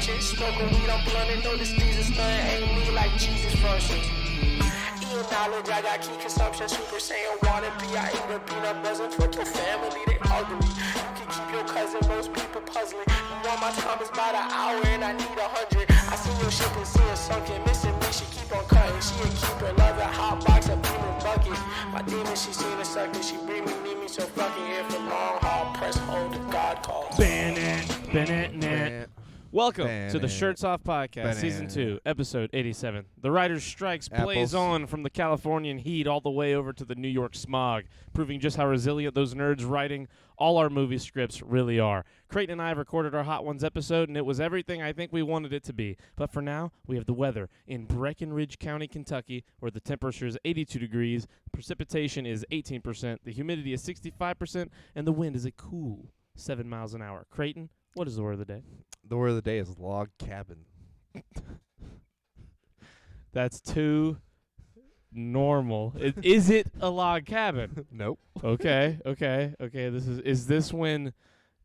punches. Smoking weed, I'm blunting. No, this Jesus stunting. Ain't me like Jesus functions. Eating knowledge, I got key consumption. Super Saiyan wanna be. I eat a peanut dozen for your family. They ugly. You can keep your cousin. Most people puzzling. You want my time is about an hour and I need 100. I seen your ship and see it sunken. Missing me, she keep on cutting. She a keeper, love a hot box, a beaming bucket. My demon, she seen a sucker. She bring me, need me, so fucking here for long haul. Press hold if God calls. Welcome to the Shirts Off Podcast, Season 2, Episode 87. The writer's strikes blaze on from the Californian heat all the way over to the New York smog, proving just how resilient those nerds writing all our movie scripts really are. Creighton and I have recorded our Hot Ones episode, and it was everything I think we wanted it to be. But for now, we have the weather in Breckenridge County, Kentucky, where the temperature is 82 degrees, precipitation is 18%, the humidity is 65%, and the wind is a cool 7 miles an hour. Creighton, what is the word of the day? The word of the day is log cabin. That's too normal. Is it a log cabin? Nope. Okay. Is this when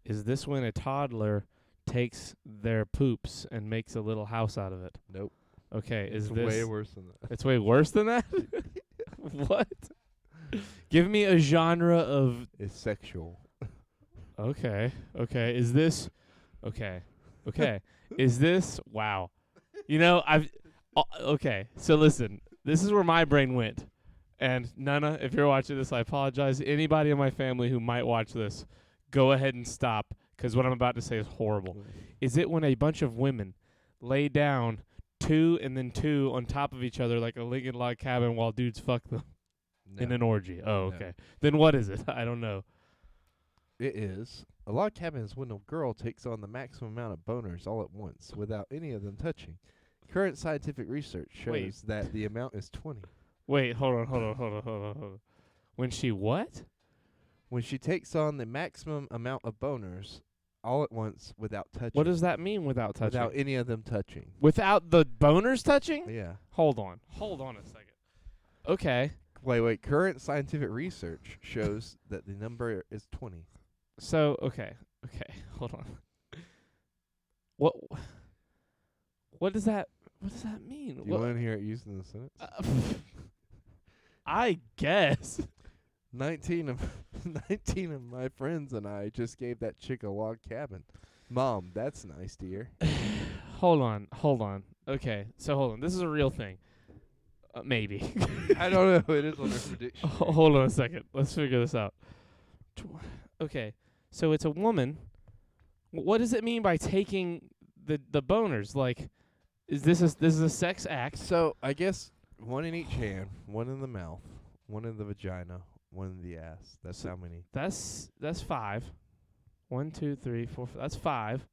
a toddler takes their poops and makes a little house out of it? Nope. Okay, It's way worse than that. It's way worse than that? What? Give me a genre of... It's sexual. Okay. Is this... Okay. Is this... Wow. You know, okay, so listen. This is where my brain went. And Nana, if you're watching this, I apologize. Anybody in my family who might watch this, go ahead and stop, because what I'm about to say is horrible. Is it when a bunch of women lay down two and then two on top of each other like a Lincoln log cabin while dudes fuck them in an orgy? Oh, okay. No. Then what is it? I don't know. It is. A log cabin is when a girl takes on the maximum amount of boners all at once without any of them touching. Current scientific research shows that the amount is 20. Wait, hold on. When she what? When she takes on the maximum amount of boners all at once without touching. What does that mean without touching? Without any of them touching. Without the boners touching? Yeah. Hold on a second. Okay. Wait. Current scientific research shows that the number is 20. So, okay, hold on. What does that mean? Do you want to hear it used in the sentence? I guess. 19 of my friends and I just gave that chick a log cabin. Mom, that's nice, dear. Hold on. Okay, so hold on. This is a real thing. Maybe. I don't know. It is on their prediction. Hold on a second. Let's figure this out. Okay, so it's a woman. What does it mean by taking the boners? Like, is this a sex act? So I guess one in each hand, one in the mouth, one in the vagina, one in the ass. That's how many? That's 5. 1, 2, 3, 4. That's 5.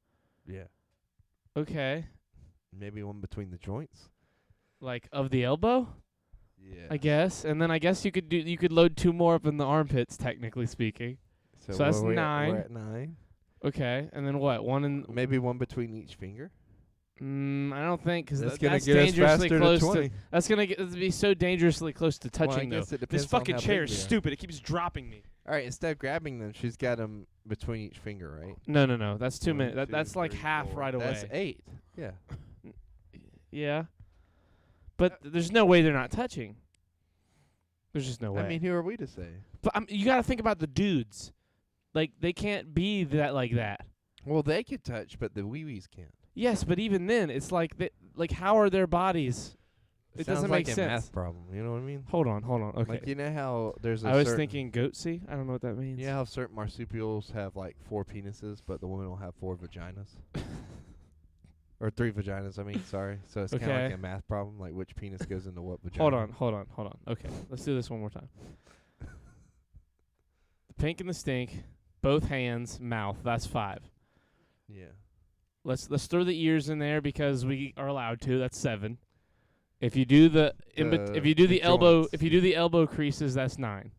Yeah. Okay. Maybe one between the joints. Like of the elbow? Yeah. I guess. And then I guess you could load 2 more up in the armpits, technically speaking. So that's 9. We're at 9. Okay. And then what? One in maybe one between each finger. I don't think, because that's dangerously close to 20. That's gonna be so dangerously close to touching. Well, though. This fucking chair is stupid. It keeps dropping me. All right, instead of grabbing them, she's got them between each finger, right? No. That's 2 minutes. 1, 2, That's like 3, half 4. right away. That's 8. Yeah. Yeah. But there's no way they're not touching. There's just no way. I mean, who are we to say? But you got to think about the dudes. Like, they can't be that like that. Well, they could touch, but the wee-wees can't. Yes, but even then, it's like, how are their bodies? It doesn't make sense. Sounds like a math problem. You know what I mean? Hold on. Okay. Like, you know how there's I was thinking goatsy. I don't know what that means. Yeah, how certain marsupials have like 4 penises, but the women will have 4 vaginas. Or 3 vaginas, I mean, sorry. So it's kind of like a math problem, like which penis goes into what vagina. Hold on. Okay, let's do this one more time. The pink and the stink, both hands, mouth. That's 5. Yeah. Let's throw the ears in there because we are allowed to. That's 7. If you do the elbow creases, that's 9.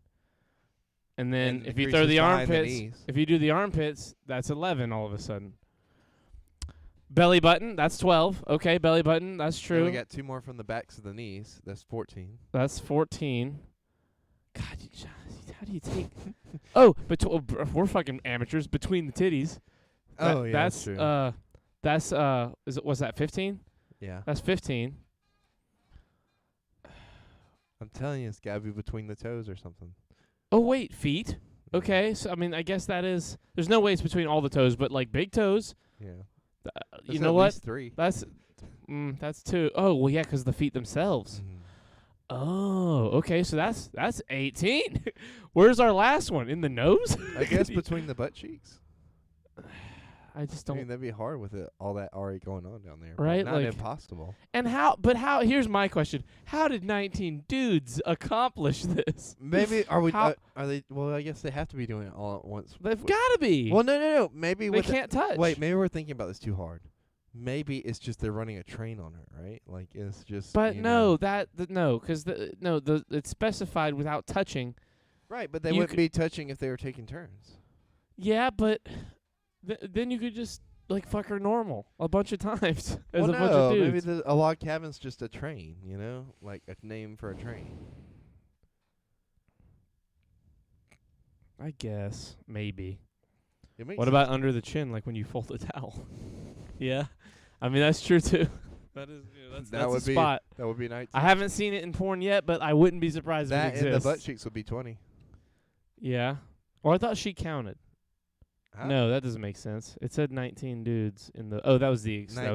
And then And if you throw the armpits, knees. if you do the armpits, that's 11 all of a sudden. Belly button, that's 12. Okay, belly button, that's Then true. we got 2 more from the backs of the knees. That's 14. That's 14. God, how do you take? Oh, but we're fucking amateurs between the titties. Oh, yeah, that's true. That's was that 15? Yeah. That's 15. I'm telling you, it's got to be between the toes or something. Oh wait, feet. Okay, so I mean, I guess that is. There's no way it's between all the toes, but like big toes. Yeah. You That's know at what? least 3. That's 2. Oh well, yeah, 'cause the feet themselves. Mhm. Oh, okay, so that's 18. Where's our last one? In the nose? I guess between the butt cheeks. I just I don't. mean, that'd be hard with it, all that already going on down there. but Right, Not like- impossible. And how? But how? Here's my question: how did 19 dudes accomplish this? Maybe are we? How- Are they? Well, I guess they have to be doing it all at once. They've With- got to be. Well, no. Maybe they with can't touch. Wait, maybe we're thinking about this too hard. Maybe it's just they're running a train on her, right? Like it's just. But you no, know. no, 'cause it's specified without touching. Right, but they you wouldn't be touching if they were taking turns. Yeah, but then you could just like fuck her normal a bunch of times as Well, a bunch no, of maybe dudes. a log cabin's just a train, you know, like a name for a train. I guess maybe. It makes What about under the chin, like when you fold a towel? Yeah, I mean that's true too. That is that's That that's would a be spot. that would be 19. I haven't seen it in porn yet, but I wouldn't be surprised That if it and the exists. butt cheeks would be 20. Yeah. Or I thought she counted. Huh? No, that doesn't make sense. It said 19 dudes in the. Oh, that was the 19 that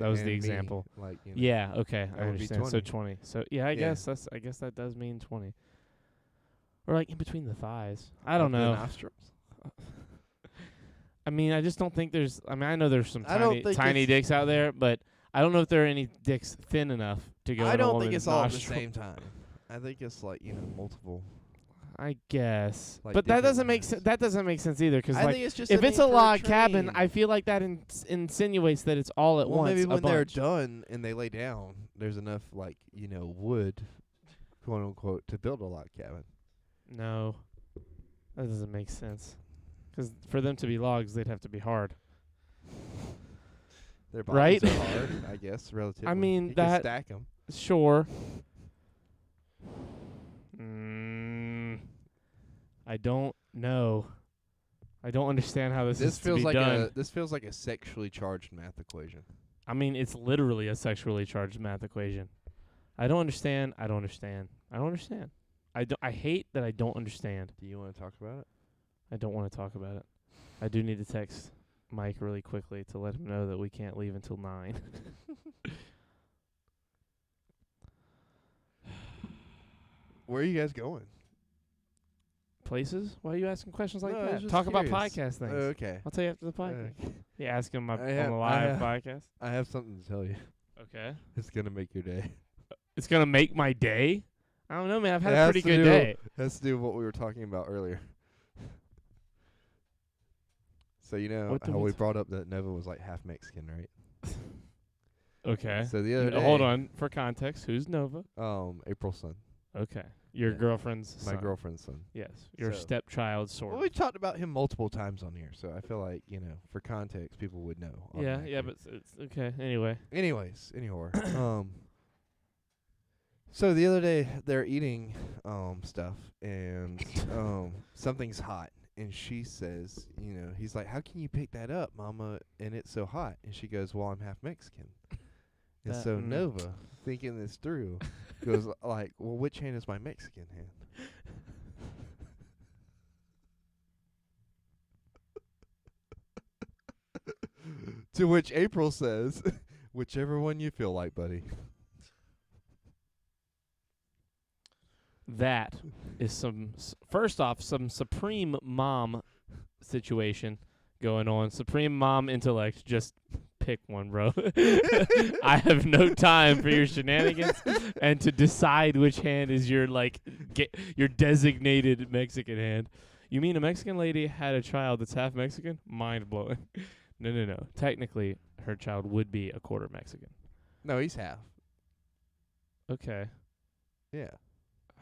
was and the me, example. like, you know. Yeah. Okay, That I would be understand. So 20. 20. So yeah, I guess that does mean 20. Or like in between the thighs. I don't Up the know. nostrils? I mean, I just don't think there's. I mean, I know there's some I don't tiny think tiny it's- dicks out there, but I don't know if there are any dicks thin enough to go. I in a don't think woman's it's all at the nostril. same time. I think it's like, you know, multiple. I guess, Like but that different doesn't make ones. sense. That doesn't make sense either. 'Cause I like, think it's just if it's a name for log cabin, train. I feel like that insinuates that it's all at well, once. maybe a when they're bunch. done and they lay down, there's enough, like, you know, wood, quote unquote, to build a log cabin. No, that doesn't make sense. 'Cause for them to be logs, they'd have to be hard. Their Right? bodies are hard, I guess, relatively. mean, you can that- stack 'em. Sure. I don't know. I don't understand how this is to feels be like done. this feels like a sexually charged math equation. I mean, it's literally a sexually charged math equation. I don't understand. I don't understand. I don't understand. I hate that I don't understand. Do you want to talk about it? I don't want to talk about it. I do need to text Mike really quickly to let him know that we can't leave until 9. Where are you guys going? Places? Why are you asking questions like No, I was that? just Talk about curious. podcast things. Okay. I'll tell you after the podcast. Okay. You ask him on I the have- live podcast. I have something to tell you. Okay. It's gonna make your day. It's gonna make my day. I don't know, man. I've had It a has pretty to good do- day. Has to do with what we were talking about earlier. So you know What did how we we brought up that Nova was like half Mexican, right? Okay. So the other day, Hold on. For context, who's Nova? April's son, Okay. Your Yeah. girlfriend's my son. girlfriend's son. Yes. Your So- stepchild, sort Well, of. we talked about him multiple times on here, so I feel like, you know, for context, people would know. Yeah, yeah, automatically. but it's okay. Anyway. Anyways, so the other day they're eating stuff and something's hot, and she says, you know, he's like, "How can you pick that up, Mama? And it's so hot." And she goes, "Well, I'm half Mexican." And That- so Nova, thinking this through, goes like, "Well, which hand is my Mexican hand?" To which April says, "Whichever one you feel like, buddy." That is first off, some supreme mom situation going on. Supreme mom intellect. Just pick one, bro. I have no time for your shenanigans and to decide which hand is your your designated Mexican hand. You mean a Mexican lady had a child that's half Mexican? Mind blowing. No. Technically, her child would be a quarter Mexican. No, he's half. Okay. Yeah.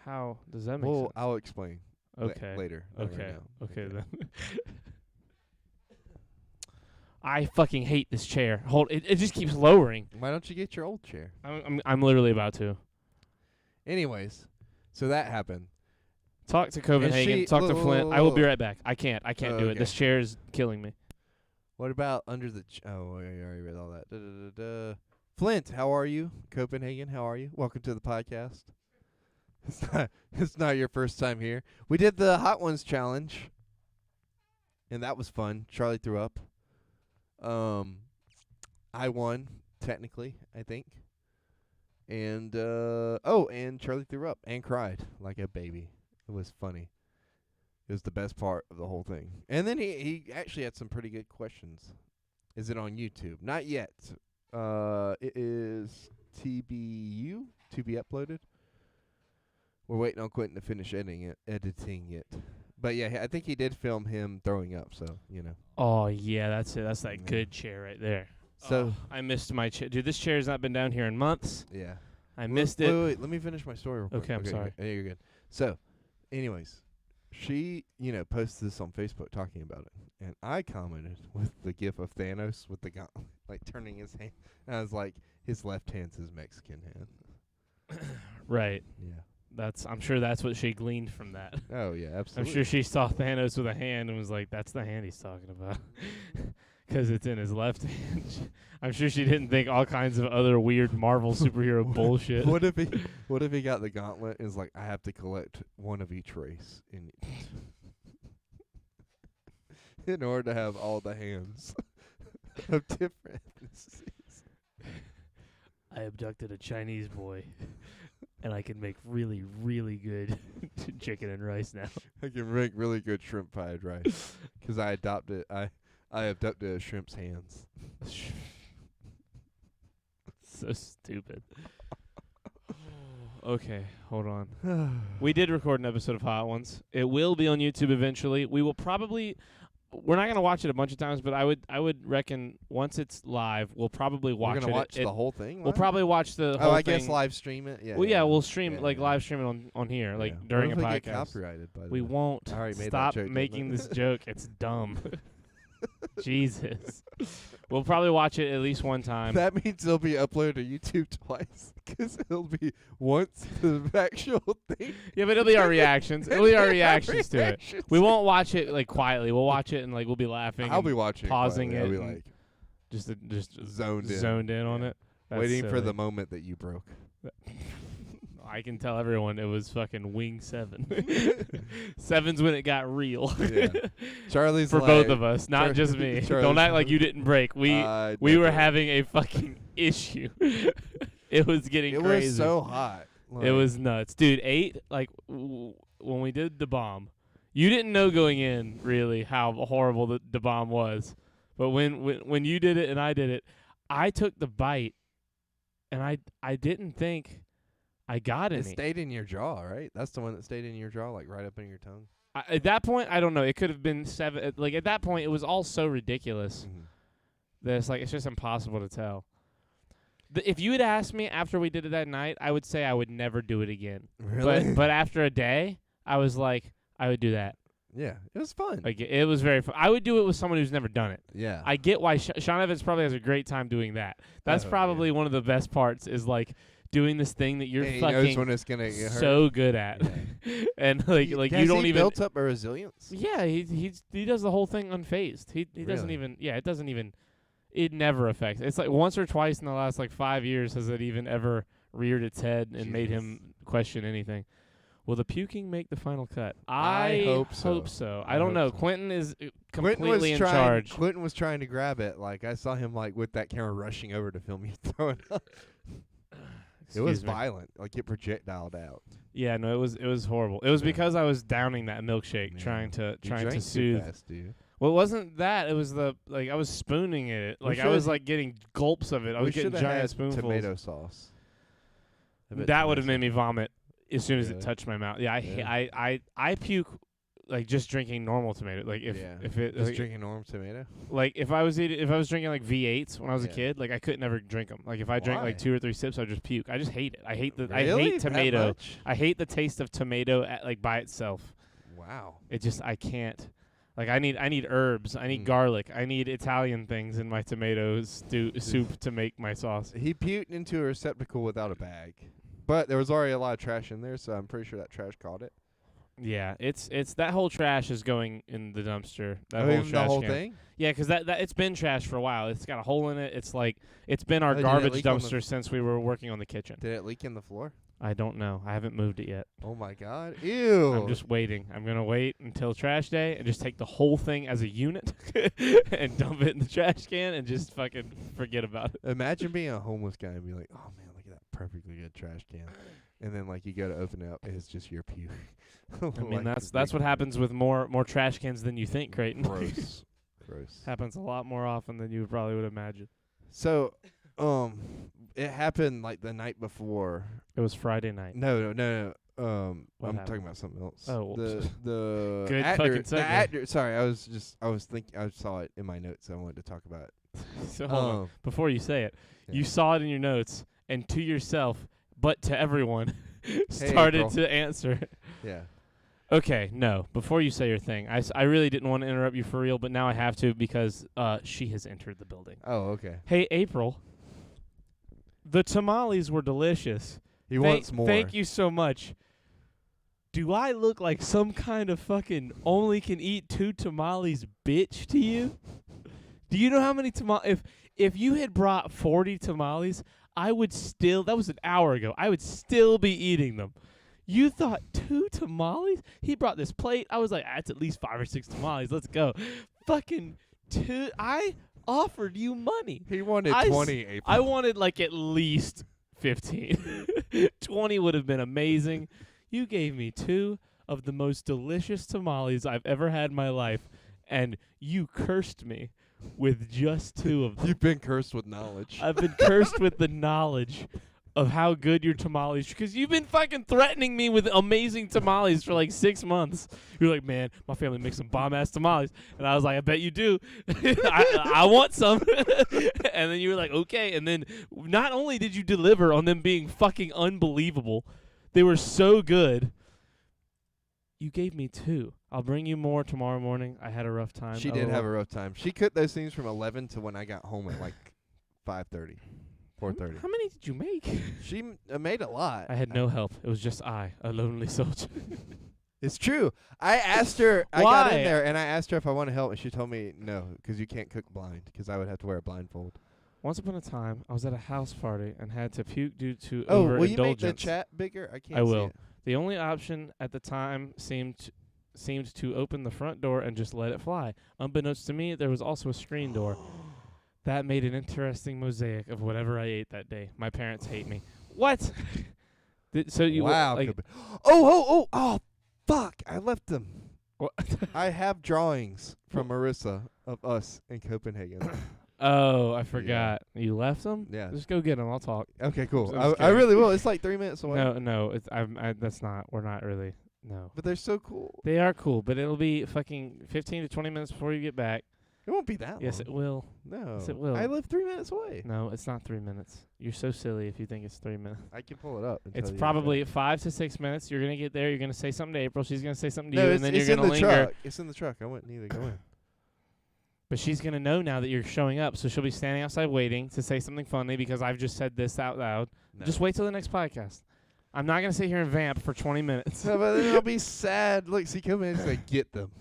How does that make Well, sense? I'll explain Okay. later. not right Okay. now. Okay then. I fucking hate this chair. Hold it just keeps lowering. Why don't you get your old chair? I'm literally about to. Anyways, so that happened. Talk to Copenhagen, she- talk to whoa, Flint. whoa, I will be whoa. right back. I can't do it. Okay. This chair is killing me. What about under the? Oh, I already read all that. Flint, how are you? Copenhagen, how are you? Welcome to the podcast. It's not your first time here. We did the Hot Ones challenge, and that was fun. Charlie threw up. I won technically, I think. And and Charlie threw up and cried like a baby. It was funny. It was the best part of the whole thing. And then he actually had some pretty good questions. Is it on YouTube? Not yet. It is TBU to be uploaded. We're waiting on Quentin to finish editing it. But yeah, I think he did film him throwing up, so, you know. Oh, yeah, that's it. That's that good chair right there. So I missed my chair. Dude, this chair has not been down here in months. yeah. I missed it. Wait, let me finish my story real quick. Okay, I'm sorry. Yeah, you're good. So, anyways, she, posted this on Facebook talking about it. And I commented with the gif of Thanos with the gun, like, turning his hand. And I was like, his left hand's his Mexican hand. Right. Yeah. I'm sure that's what she gleaned from that. Oh, yeah, absolutely. I'm sure she saw Thanos with a hand and was like, that's the hand he's talking about. 'Cause it's in his left hand. I'm sure she didn't think all kinds of other weird Marvel superhero bullshit. What if he got the gauntlet and is like, I have to collect one of each race in order to have all the hands of different ethnicities. I abducted a Chinese boy, and I can make really, really good chicken and rice now. I can make really good shrimp fried rice because I abducted a shrimp's hands. So stupid. Okay, hold on. We did record an episode of Hot Ones. It will be on YouTube eventually. We're not going to watch it a bunch of times, but I would reckon once it's live, we'll probably watch it. We're going to watch the whole thing? We'll probably watch the whole thing. I guess live stream it? Yeah. Well, yeah, we'll stream live stream it on here, during a what if we podcast. Get copyrighted by the We way? won't. I already made Stop that joke, making didn't I? this joke. It's dumb. Jesus. We'll probably watch it at least one time. That means it'll be uploaded to YouTube twice because it'll be once the actual thing. Yeah, but it'll be our reactions. It'll be our reactions to it. We won't watch it quietly. We'll watch it and we'll be laughing. I'll be watching pausing it. I'll be and like just zoned in on it. That's waiting for silly. the moment that you broke. I can tell everyone it was fucking Wing 7. 7's when it got real. Yeah. Charlie's for like, both of us, not just me. Don't act like you didn't break. We were having a fucking issue. It was getting crazy. It was so hot. It was nuts. Dude, 8, when we did the bomb, you didn't know going in, really, how horrible the bomb was. But when you did it and I did it, I took the bite, and I didn't think I got any. It stayed in your jaw, right? That's the one that stayed in your jaw, right up in your tongue. At that point, I don't know. It could have been 7. At that point, it was all so ridiculous that it's just impossible to tell. If you had asked me after we did it that night, I would say I would never do it again. Really? But after a day, I was like, I would do that. Yeah, it was fun. It was very fun. I would do it with someone who's never done it. Yeah. I get why Sean Evans probably has a great time doing that. That's probably one of the best parts is doing this thing that you're he fucking knows when it's gonna get hurt. so good at. Yeah. And you don't even built up a resilience. Yeah, he does the whole thing unfazed. He doesn't even it never affects. It's once or twice in the last 5 years has it even ever reared its head and made him question anything. Will the puking make the final cut? I hope so. I don't know. So. Quentin is completely in charge. Quentin was trying to grab it. I saw him with that camera rushing over to film you throwing up. It was violent. It projectiled out. Yeah, no, it was horrible. It was because I was downing that milkshake trying to soothe. Too fast, dude. Well, it wasn't that. It was I was spooning it. I was getting gulps of it. I was getting giant spoonfuls. Tomato sauce. That would have made me vomit as soon as it touched my mouth. Yeah, I puke just drinking normal tomato. If it drinking normal tomato. If I was drinking V8s when I was a kid, I couldn't ever drink them. If I drank 2 or 3 sips, I'd just puke. I just hate it. I hate I hate tomato. I hate the taste of tomato by itself. Wow. It just I can't. I need herbs. I need garlic. I need Italian things in my tomato soup to make my sauce. He puked into a receptacle without a bag. But there was already a lot of trash in there, so I'm pretty sure that trash caught it. Yeah, it's that whole trash is going in the dumpster. That whole even the trash whole can. thing? Yeah, 'cause that it's been trash for a while. It's got a hole in it. It's like it's been our Oh, did it garbage leak on the dumpster since we were working on the kitchen. Did it leak in the floor? I don't know. I haven't moved it yet. Oh my God! Ew! I'm just waiting. I'm gonna wait until trash day and just take the whole thing as a unit and dump it in the trash can and just fucking forget about it. Imagine being a homeless guy and be like, "Oh man, look at that perfectly good trash can," and then like you go to open it up, it's just your puke. I mean, that's what happens with more trash cans than you think, Creighton. Gross. Gross. Happens a lot more often than you probably would imagine. So, it happened like the night before. It was Friday night. No. What I'm happened? talking about something else. Oh, the Good actor, fucking the segue. actor. Sorry, I was thinking. I saw it in my notes. So I wanted to talk about it. So hold on. Before you say it, yeah. you saw it in your notes, and to yourself, but to everyone, started April. to answer. Yeah. Okay, no. Before you say your thing, I really didn't want to interrupt you for real, but now I have to because she has entered the building. Oh, okay. Hey, April. The tamales were delicious. He wants more. Thank you so much. Do I look like some kind of fucking only can eat 2 tamales bitch to you? Do you know how many tamales? If you had brought 40 tamales, I would still. That was an hour ago. I would still be eating them. You thought 2 tamales? He brought this plate. I was like, that's at least 5 or 6 tamales. Let's go. Fucking 2. I offered you money. He wanted 20. April. I wanted like at least 15. 20 would have been amazing. You gave me 2 of the most delicious tamales I've ever had in my life, and you cursed me with just 2 of them. You've been cursed with knowledge. I've been cursed with the knowledge of how good your tamales, because you've been fucking threatening me with amazing tamales for like 6 months. You're like, man, my family makes some bomb-ass tamales. And I was like, I bet you do. I want some. And then you were like, okay. And then not only did you deliver on them being fucking unbelievable, they were so good. You gave me 2. I'll bring you more tomorrow morning. I had a rough time. She did have a rough time. She cooked those things from 11 to when I got home at like 5:30, 4:30. How many did you make? She made a lot. I had no help. It was just I, a lonely soldier. It's true. I asked her. I Why? got in there and I asked her if I want to help, and she told me no, because you can't cook blind. Because I would have to wear a blindfold. Once upon a time, I was at a house party and had to puke due to Oh, overindulgence. will you make the chat bigger? I can't. I see will. it. The only option at the time seemed to open the front door and just let it fly. Unbeknownst to me, there was also a screen door. That made an interesting mosaic of whatever I ate that day. My parents hate me. What? So you Wow. like, Oh! Fuck! I left them. what? I have drawings from Marissa of us in Copenhagen. Oh, I forgot. You left them? Yeah. Just go get them. I'll talk. Okay, cool. I'm just I really will. It's like 3 minutes away. No, it's that's not. We're not really. No. But they're so cool. They are cool, but it'll be fucking 15 to 20 minutes before you get back. It won't be that Yes, long. it will. No. Yes, it will. I live 3 minutes away. No, it's not 3 minutes. You're so silly if you think it's 3 minutes. I can pull it up. And It's tell you probably 5 to 6 minutes. You're going to get there. You're going to say something to April. She's going to say something to no, you, it's, and then it's you're in going the to linger. truck. It's in the truck. I wouldn't need to go in. But she's going to know now that you're showing up, so she'll be standing outside waiting to say something funny because I've just said this out loud. No. Just wait till the next podcast. I'm not going to sit here and vamp for 20 minutes. No, but then I'll be sad. Look, see, come in and say, get them.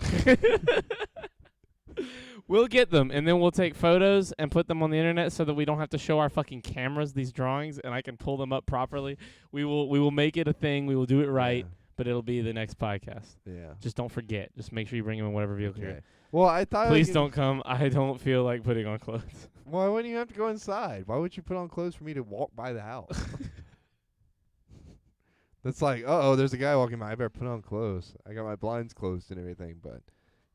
We'll get them, and then we'll take photos and put them on the internet so that we don't have to show our fucking cameras these drawings, and I can pull them up properly. We will make it a thing. We will do it right, but it'll be the next podcast. Yeah. Just don't forget. Just make sure you bring them in whatever vehicle you're in. Okay. Well, I thought. Please don't come. I don't feel like putting on clothes. Why wouldn't you have to go inside? Why would you put on clothes for me to walk by the house? That's like, there's a guy walking by. I better put on clothes. I got my blinds closed and everything, but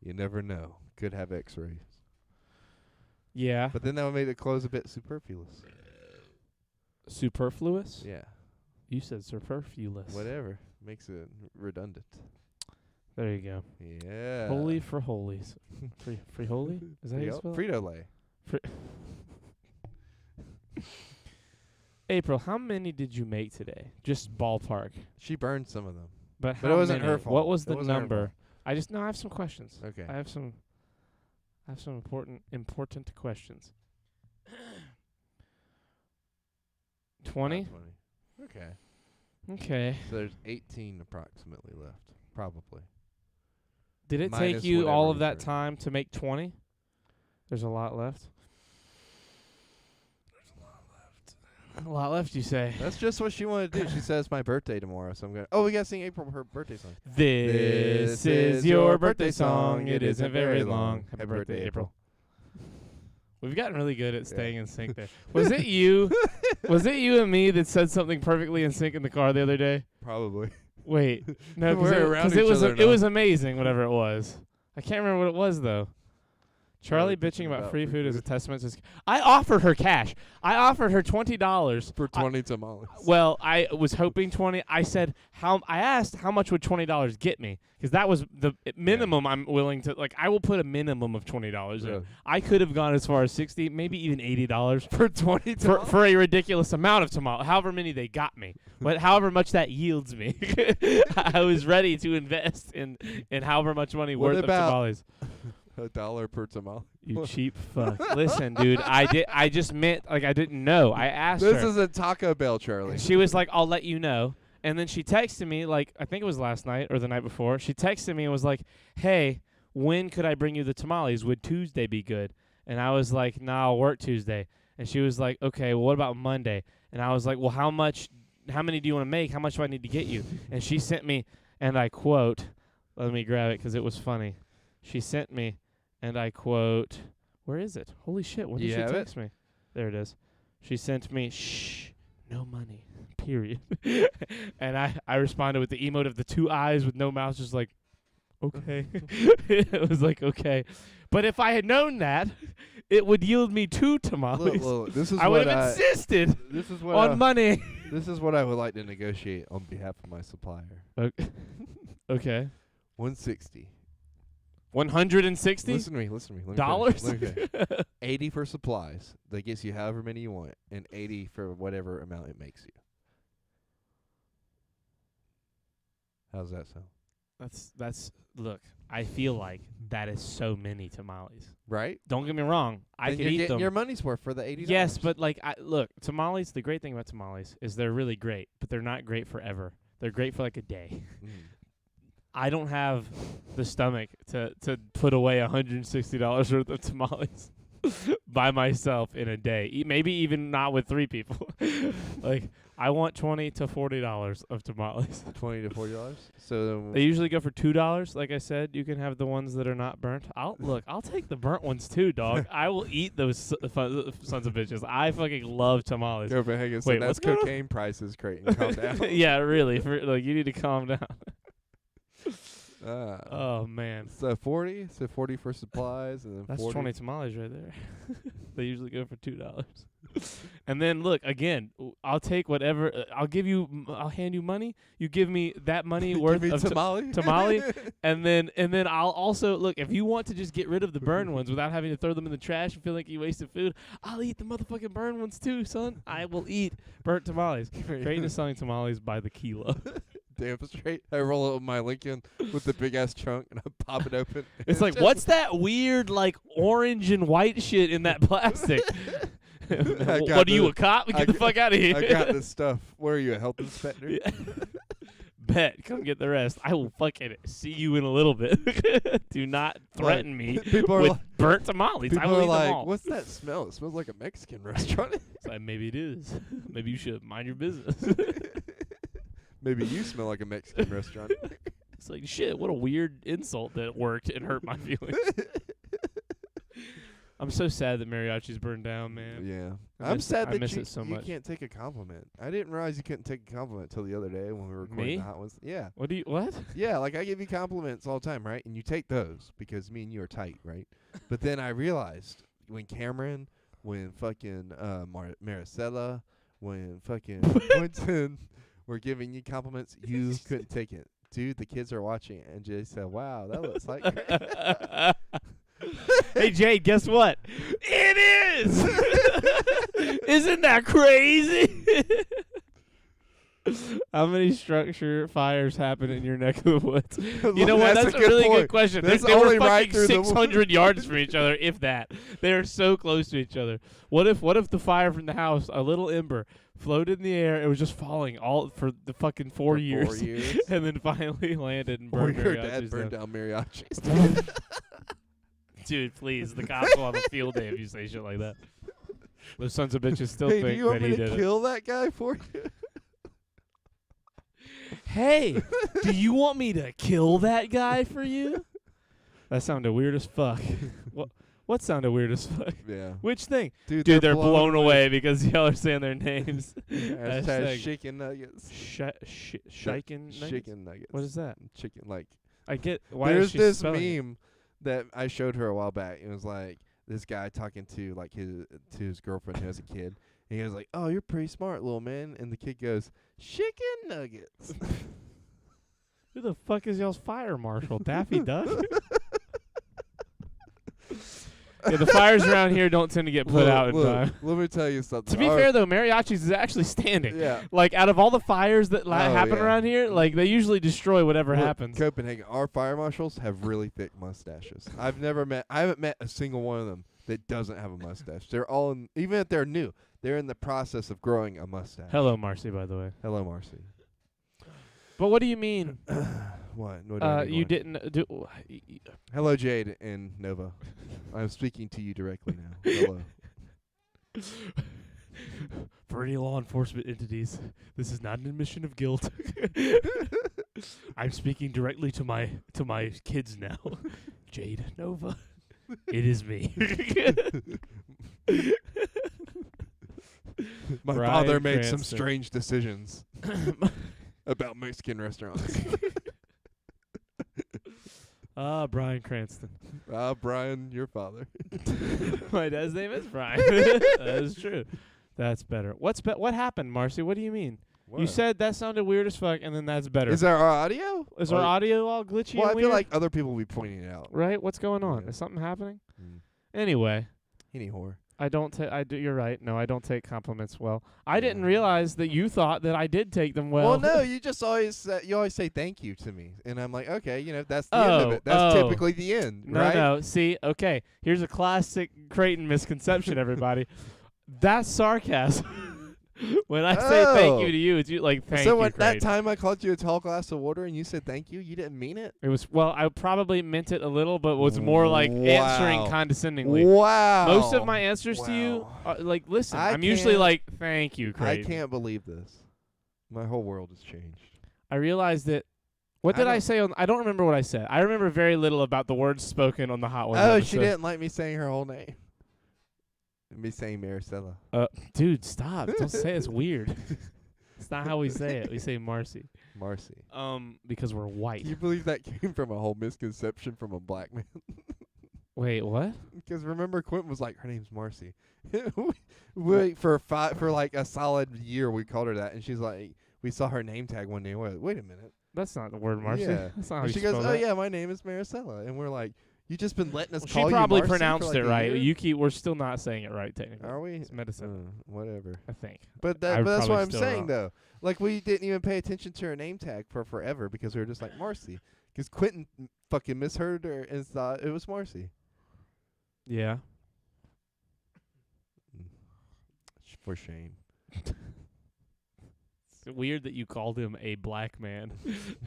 you never know. Could have X-rays. Yeah. But then that would make the clothes a bit superfluous. Superfluous? Yeah. You said superfluous. Whatever. Makes it redundant. There you go. Yeah. Holy for holies. Free holy? Is that how you spell it? Frito-Lay. April, how many did you make today? Just ballpark. She burned some of them. But But how it wasn't many? her fault. What was It the wasn't her number? I have some questions. Okay. I have some important questions. 20? About 20. Okay. Okay. So there's 18 approximately left. Probably. Did it Minus take you all whatever of that was time to make 20? There's a lot left. A lot left, you say. That's just what she wanted to do. She says my birthday tomorrow, so I'm going to... Oh, we got to sing April her birthday song. This is your birthday song. It isn't very long. Happy birthday, April. We've gotten really good at staying in sync there. Was it you? Was it you and me that said something perfectly in sync in the car the other day? Probably. Wait. No, We're around because it each was other it was amazing, whatever it was. I can't remember what it was, though. Charlie bitching about free food is a testament to his... I offered her cash. I offered her $20 for 20 tamales. Well, I was hoping 20. I said I asked how much would $20 get me, because that was the minimum I'm willing to, like, I will put a minimum of $20 in. I could have gone as far as 60, maybe even $80 for 20 tamales? For a ridiculous amount of tamales, however many they got me. But however much that yields me. I was ready to invest in however much money worth of tamales. $1 per tamale. You cheap fuck. Listen, dude, I just meant, like, I didn't know. I asked her. This is a Taco Bell, Charlie. She was like, I'll let you know. And then she texted me, like, I think it was last night or the night before. She texted me and was like, hey, when could I bring you the tamales? Would Tuesday be good? And I was like, nah, I'll work Tuesday. And she was like, okay, well, what about Monday? And I was like, well, how many do you want to make? How much do I need to get you? And she sent me, and I quote, let me grab it because it was funny. She sent me, and I quote, where is it? Holy shit, when did she text me? There it is. She sent me, shh, no money, period. And I responded with the emote of the 2 eyes with no mouth, just like, okay. It was like, okay. But if I had known that, it would yield me 2 tamales. Look, this is I would have insisted on money. This is what I would like to negotiate on behalf of my supplier. Okay. 160. 160? Listen to me. Let me dollars? finish. 80 for supplies. That gets you however many you want, and 80 for whatever amount it makes you. How's that sound? That's look, I feel like that is so many tamales. Right? Don't get me wrong. I then could you're eat getting them. your money's worth for the $80. Yes, but like look, tamales, the great thing about tamales is they're really great, but they're not great forever. They're great for like a day. I don't have the stomach to put away $160 worth of tamales by myself in a day. Maybe even not with 3 people. Like, I want $20 to $40 of tamales. $20 to $40. So they usually go for $2. Like I said, you can have the ones that are not burnt. I'll take the burnt ones too, dog. I will eat those sons of bitches. I fucking love tamales. Copenhagen, Wait, that's cocaine prices, Creighton. Calm down. Yeah, really. You need to calm down. Oh man. So 40 for supplies, and then that's 40. 20 tamales right there. They usually go for $2. And then look again. I'll take whatever. I'll hand you money. You give me that money worth of tamale. and then I'll also look. If you want to just get rid of the burned ones without having to throw them in the trash and feel like you wasted food, I'll eat the motherfucking burned ones too, son. I will eat burnt tamales. Creighton is selling tamales by the kilo. Damn straight. I roll it with my Lincoln with the big ass trunk, and I pop it open. It's like, what's that weird like orange and white shit in that plastic? What are you, a cop? Get the fuck out of here. I got this stuff. Where are you, a health inspector? Yeah. Bet. Come get the rest. I will fucking see you in a little bit. Do not threaten me with burnt tamales. People I will are eat like, them all. what's that smell? It smells like a Mexican restaurant. It's like, maybe it is. Maybe you should mind your business. Maybe you smell like a Mexican restaurant. It's like, shit, what a weird insult that worked and hurt my feelings. I'm so sad that Mariachi's burned down, man. Yeah. I'm sad that miss it so much. You can't take a compliment. I didn't realize you couldn't take a compliment until the other day when we were recording the Hot Ones. Yeah. What? Yeah, like I give you compliments all the time, right? And you take those because me and you are tight, right? But then I realized when Cameron, when fucking Maricela, when fucking Quentin were giving you compliments, you couldn't take it. Dude, the kids are watching it, and Jay said, wow, that looks like... Hey, Jade, guess what? It is! Isn't that crazy? How many structure fires happen in your neck of the woods? You know what? That's a really point. good question. That's They were only right fucking through the 600 yards from each other, if that. They are so close to each other. What if the fire from the house, a little ember, floated in the air? It was just falling all for the fucking 4 years, 4 years. and then finally landed and Or burned your Mariachi's dad burned down. down mariachis. Dude, please. The cops will have a field day if you say shit like that. Those sons of bitches still Hey, do think you want that he me to did it. kill that guy for you? Hey, do you want me to kill that guy for you? That sounded weird as fuck. What sounded weird as fuck? Yeah. Which thing? Dude, They're blown away because y'all are saying their names. Hashtag chicken nuggets. Chicken nuggets? Chicken nuggets. What is that? Chicken, like. I get why There's is she this spelling it? meme that I showed her a while back. It was like this guy talking to like his girlfriend who has a kid. And he was like, "Oh, you're pretty smart, little man." And the kid goes, "Chicken nuggets." Who the fuck is y'all's fire marshal? Daffy Duck? Yeah, the fires around here don't tend to get put out in time. Let me tell you something. To be fair, though, Mariachi's is actually standing. Yeah. Like, out of all the fires that happen yeah. around here, like, they usually destroy whatever Look, happens. Copenhagen, our fire marshals have really thick mustaches. I haven't met a single one of them that doesn't have a mustache. They're all even if they're new, they're in the process of growing a mustache. Hello, Marcy, by the way. Hello, Marcy. But what do you mean? What? You didn't do... Hello, Jade and Nova. I'm speaking to you directly now. Hello. For any law enforcement entities, this is not an admission of guilt. I'm speaking directly to my kids now. Jade, Nova, it is me. My Bryan father made some Cranston. strange decisions about Mexican restaurants. Bryan Cranston. Brian, your father. My dad's name is Brian. That is true. That's better. What happened, Marcy? What do you mean? You said that sounded weird as fuck, and then that's better. Is our audio? Is our audio all glitchy Well, and I weird? feel like other people will be pointing it out. Right? What's going on? Yeah. Is something happening? Mm. Anyway, Any whore. I don't take. You're right. No, I don't take compliments well. I didn't realize that you thought that I did take them well. Well, no, you just always say thank you to me, and I'm like, okay, that's the end of it. That's typically the end, right? No. See, okay. Here's a classic Creighton misconception, everybody. That's sarcasm. When I say thank you to you, it's like thank you. So at that Creighton. time I called you a tall glass of water and you said thank you, you didn't mean it? It was I probably meant it a little, but was more like answering condescendingly. Wow. Most of my answers to you, are like, listen, I'm usually like, thank you, Creighton. I can't believe this. My whole world has changed. I realized that. What did I say on? I don't remember what I said. I remember very little about the words spoken on the Hot Ones episode. She didn't like me saying her whole name. Me saying Maricela. Dude, stop! Don't say it's weird. It's not how we say it. We say Marcy. Marcy. Because we're white. Can you believe that came from a whole misconception from a black man? Wait, what? Because remember, Quentin was like, her name's Marcy. For like a solid year, we called her that, and she's like, we saw her name tag one day. We're like, wait a minute. That's not the word Marcy. Yeah. That's not how And you she goes, spell oh that. yeah, my name is Maricela, and we're like, you just been letting us She call you probably Marcy pronounced for like it a right. year? We're still not saying it right technically. Are we? It's medicine. Whatever. I think. But I'm that's probably what I'm still saying wrong. though. Like we didn't even pay attention to her name tag for forever because we were just like Marcy. Because Quentin fucking misheard her and thought it was Marcy. Yeah. For shame. It's weird that you called him a black man.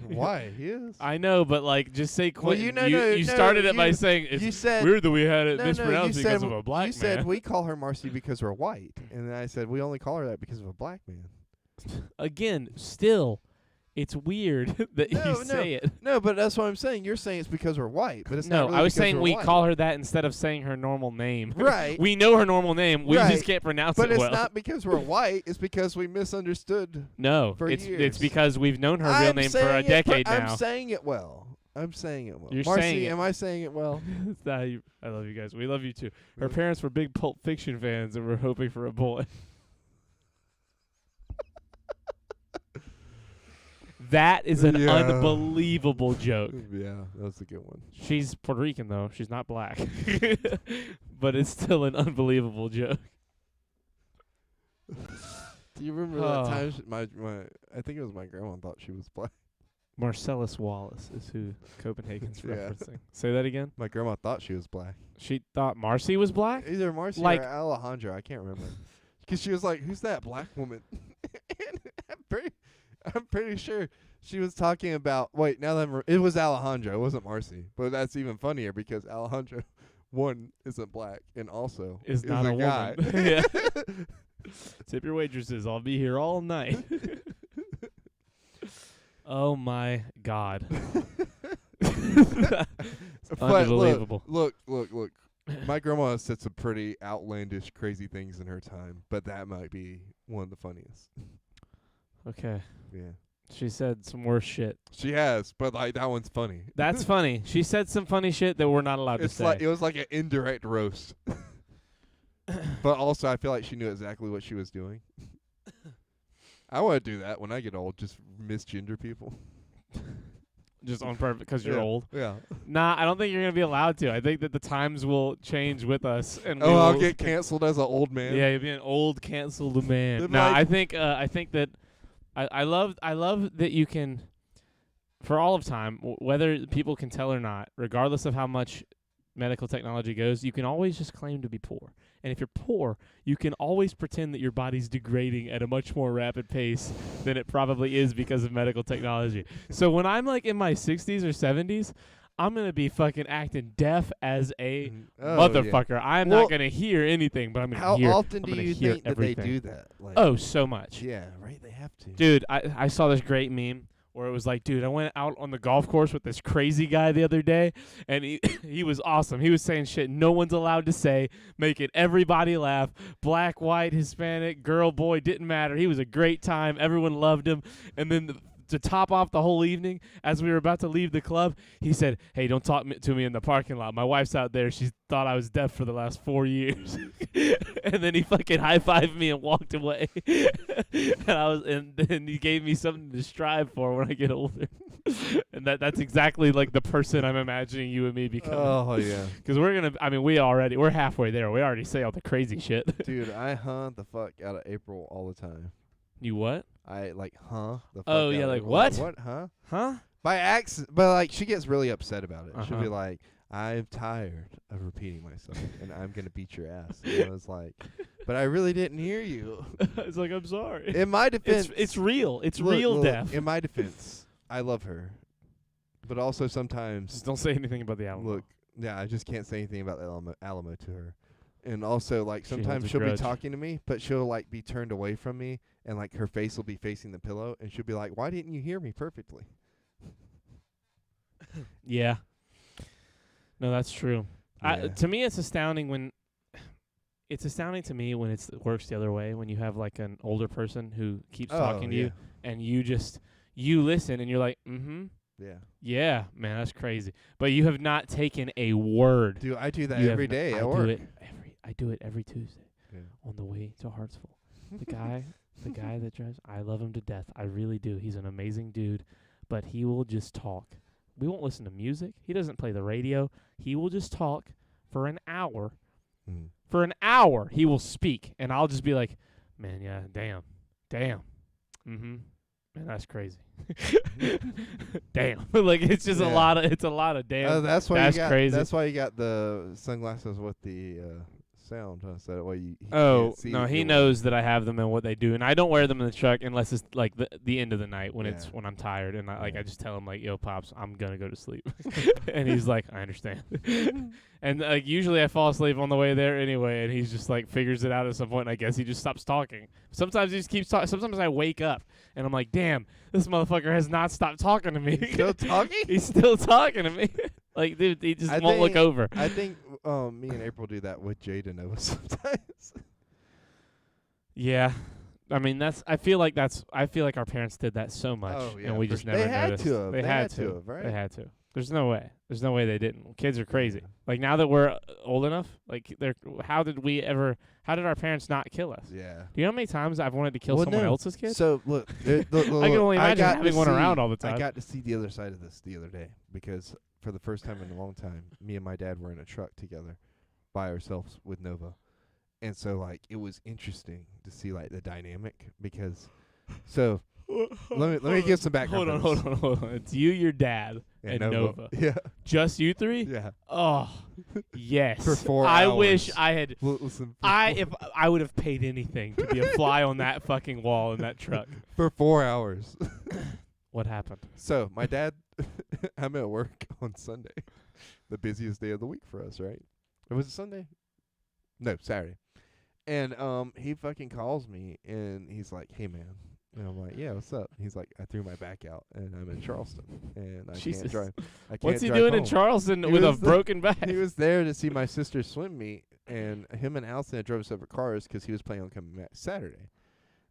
Why? He is. I know, but like, just say Well, Quentin. you you started it by saying it's you said weird that we had it no, mispronounced you because said, of a black You man. said we call her Marcy because we're white, and then I said we only call her that because of a black man. Again, still, it's weird that you say it. No, but that's what I'm saying. You're saying it's because we're white, but it's not No, really I was because saying we're we white. call her that instead of saying her normal name. Right. We know her normal name. We Right. just can't pronounce But it it's well. not because we're white. It's because we misunderstood. No, for it's years. because we've known her real name for a decade now. I'm saying it well. I'm saying it well. You're Marcy, saying it. am I saying it well? It's not how you- I love you guys. We love you too. Her parents were big Pulp Fiction fans and were hoping for a boy. That is an Yeah. unbelievable joke. Yeah, that's a good one. She's Puerto Rican though. She's not black. But it's still an unbelievable joke. Do you remember that time my I think it was my grandma thought she was black. Marcellus Wallace is who Copenhagen's referencing. Say that again. My grandma thought she was black. She thought Marcy was black? Either Marcy or Alejandro. I can't remember. Because she was like, "Who's that black woman?" And I'm pretty sure she was talking about. Wait, now that it was Alejandro. It wasn't Marcy. But that's even funnier because Alejandro, one, isn't black, and also is not a guy. woman. Yeah. Tip your waitresses. I'll be here all night. Oh my God. It's unbelievable. Look. My grandma said some pretty outlandish, crazy things in her time, but that might be one of the funniest. Okay. Yeah. She said some worse shit. She has, but like that one's funny. That's funny. She said some funny shit that we're not allowed to say. It was like an indirect roast. But also, I feel like she knew exactly what she was doing. I want to do that when I get old. Just misgender people. Just on purpose because you're old. Yeah. Nah, I don't think you're gonna be allowed to. I think that the times will change with us. And I'll get canceled as an old man. Yeah, you'll be an old canceled man. No, I think that I love that you can, for all of time, whether people can tell or not, regardless of how much medical technology goes, you can always just claim to be poor. And if you're poor, you can always pretend that your body's degrading at a much more rapid pace than it probably is because of medical technology. So when I'm like in my 60s or 70s, I'm going to be fucking acting deaf as a motherfucker. Yeah. I'm not going to hear anything, but I'm going to hear How often do you think everything. That they do that? Like, so much. Yeah, right? They have to. Dude, I saw this great meme where it was like, dude, I went out on the golf course with this crazy guy the other day, and he was awesome. He was saying shit no one's allowed to say, making everybody laugh. Black, white, Hispanic, girl, boy, didn't matter. He was a great time. Everyone loved him. And then to top off the whole evening, as we were about to leave the club, he said, "Hey, don't talk to me in the parking lot. My wife's out there. She's thought I was deaf for the last 4 years." And then he fucking high-fived me and walked away. and then he gave me something to strive for when I get older. And that's exactly like the person I'm imagining you and me becoming. Oh, yeah. Because we're halfway there. We already say all the crazy shit. Dude, I hunt the fuck out of April all the time. You what? I the fuck oh, yeah, like what? What, huh? Huh? By accident, but like she gets really upset about it. Uh-huh. She'll be like, "I'm tired of repeating myself, and I'm gonna beat your ass." And I was like, "But I really didn't hear you." It's like, I'm sorry. In my defense, it's real. It's real death. In my defense, I love her, but also sometimes just don't say anything about the Alamo. Look, yeah, I just can't say anything about the Alamo to her. And also, like, sometimes she'll be talking to me, but she'll, like, be turned away from me, and, like, her face will be facing the pillow, and she'll be like, "Why didn't you hear me perfectly?" Yeah. No, that's true. Yeah. To me, it's astounding when it works the other way, when you have, like, an older person who keeps talking to you, and you listen, and you're like, mm-hmm. Yeah. Yeah, man, that's crazy. But you have not taken a word. Dude, I do that every day at work. I do it every Tuesday on the way to Hartsville. The guy that drives, I love him to death. I really do. He's an amazing dude, but he will just talk. We won't listen to music. He doesn't play the radio. He will just talk for an hour. Mm. For an hour, he will speak, and I'll just be like, "Man, yeah, damn. Mm-hmm. Man, that's crazy." Damn. Like, it's just a lot of damn. That's crazy. That's why you got the sunglasses with the sound, huh? So that way he oh can't see no, he knows that I have them and what they do, and I don't wear them in the truck unless it's like the end of the night when when I'm tired, and I just tell him like, "Yo, pops, I'm gonna go to sleep," and he's like, "I understand." And like usually I fall asleep on the way there anyway, and he's just like figures it out at some point. And I guess he just stops talking. Sometimes he just keeps talking. Sometimes I wake up and I'm like, "Damn, this motherfucker has not stopped talking to me." He's still talking? He's still talking to me. Like, dude, he just won't look over. I think me and April do that with Jada Nova sometimes. Yeah. I mean, I feel like our parents did that so much, and we just never noticed. They had to, right? They had to. There's no way they didn't. Kids are crazy. Like, now that we're old enough, like, how did our parents not kill us? Yeah. Do you know how many times I've wanted to kill someone else's kid? So, look. I can only imagine having one around all the time. I got to see the other side of this the other day, because for the first time in a long time, me and my dad were in a truck together by ourselves with Nova. And so, like, it was interesting to see, like, the dynamic because, so, let me give some background. Hold on. It's you, your dad, and Nova. Yeah. Just you three? Yeah. Oh, yes. For 4 I hours. wish I had. Listen, If I would have paid anything to be a fly on that fucking wall in that truck. for 4 hours. What happened? So, my dad, I'm at work on Sunday, the busiest day of the week for us, right? Or was it Sunday? No, Saturday. And he fucking calls me, and he's like, hey, man. And I'm like, yeah, what's up? He's like, I threw my back out, and I'm in Charleston, and I Jesus. can't drive. What's he doing in Charleston with a broken back? He was there to see my sister's swim meet, and him and Allison had drove separate cars because he was planning on coming back Saturday.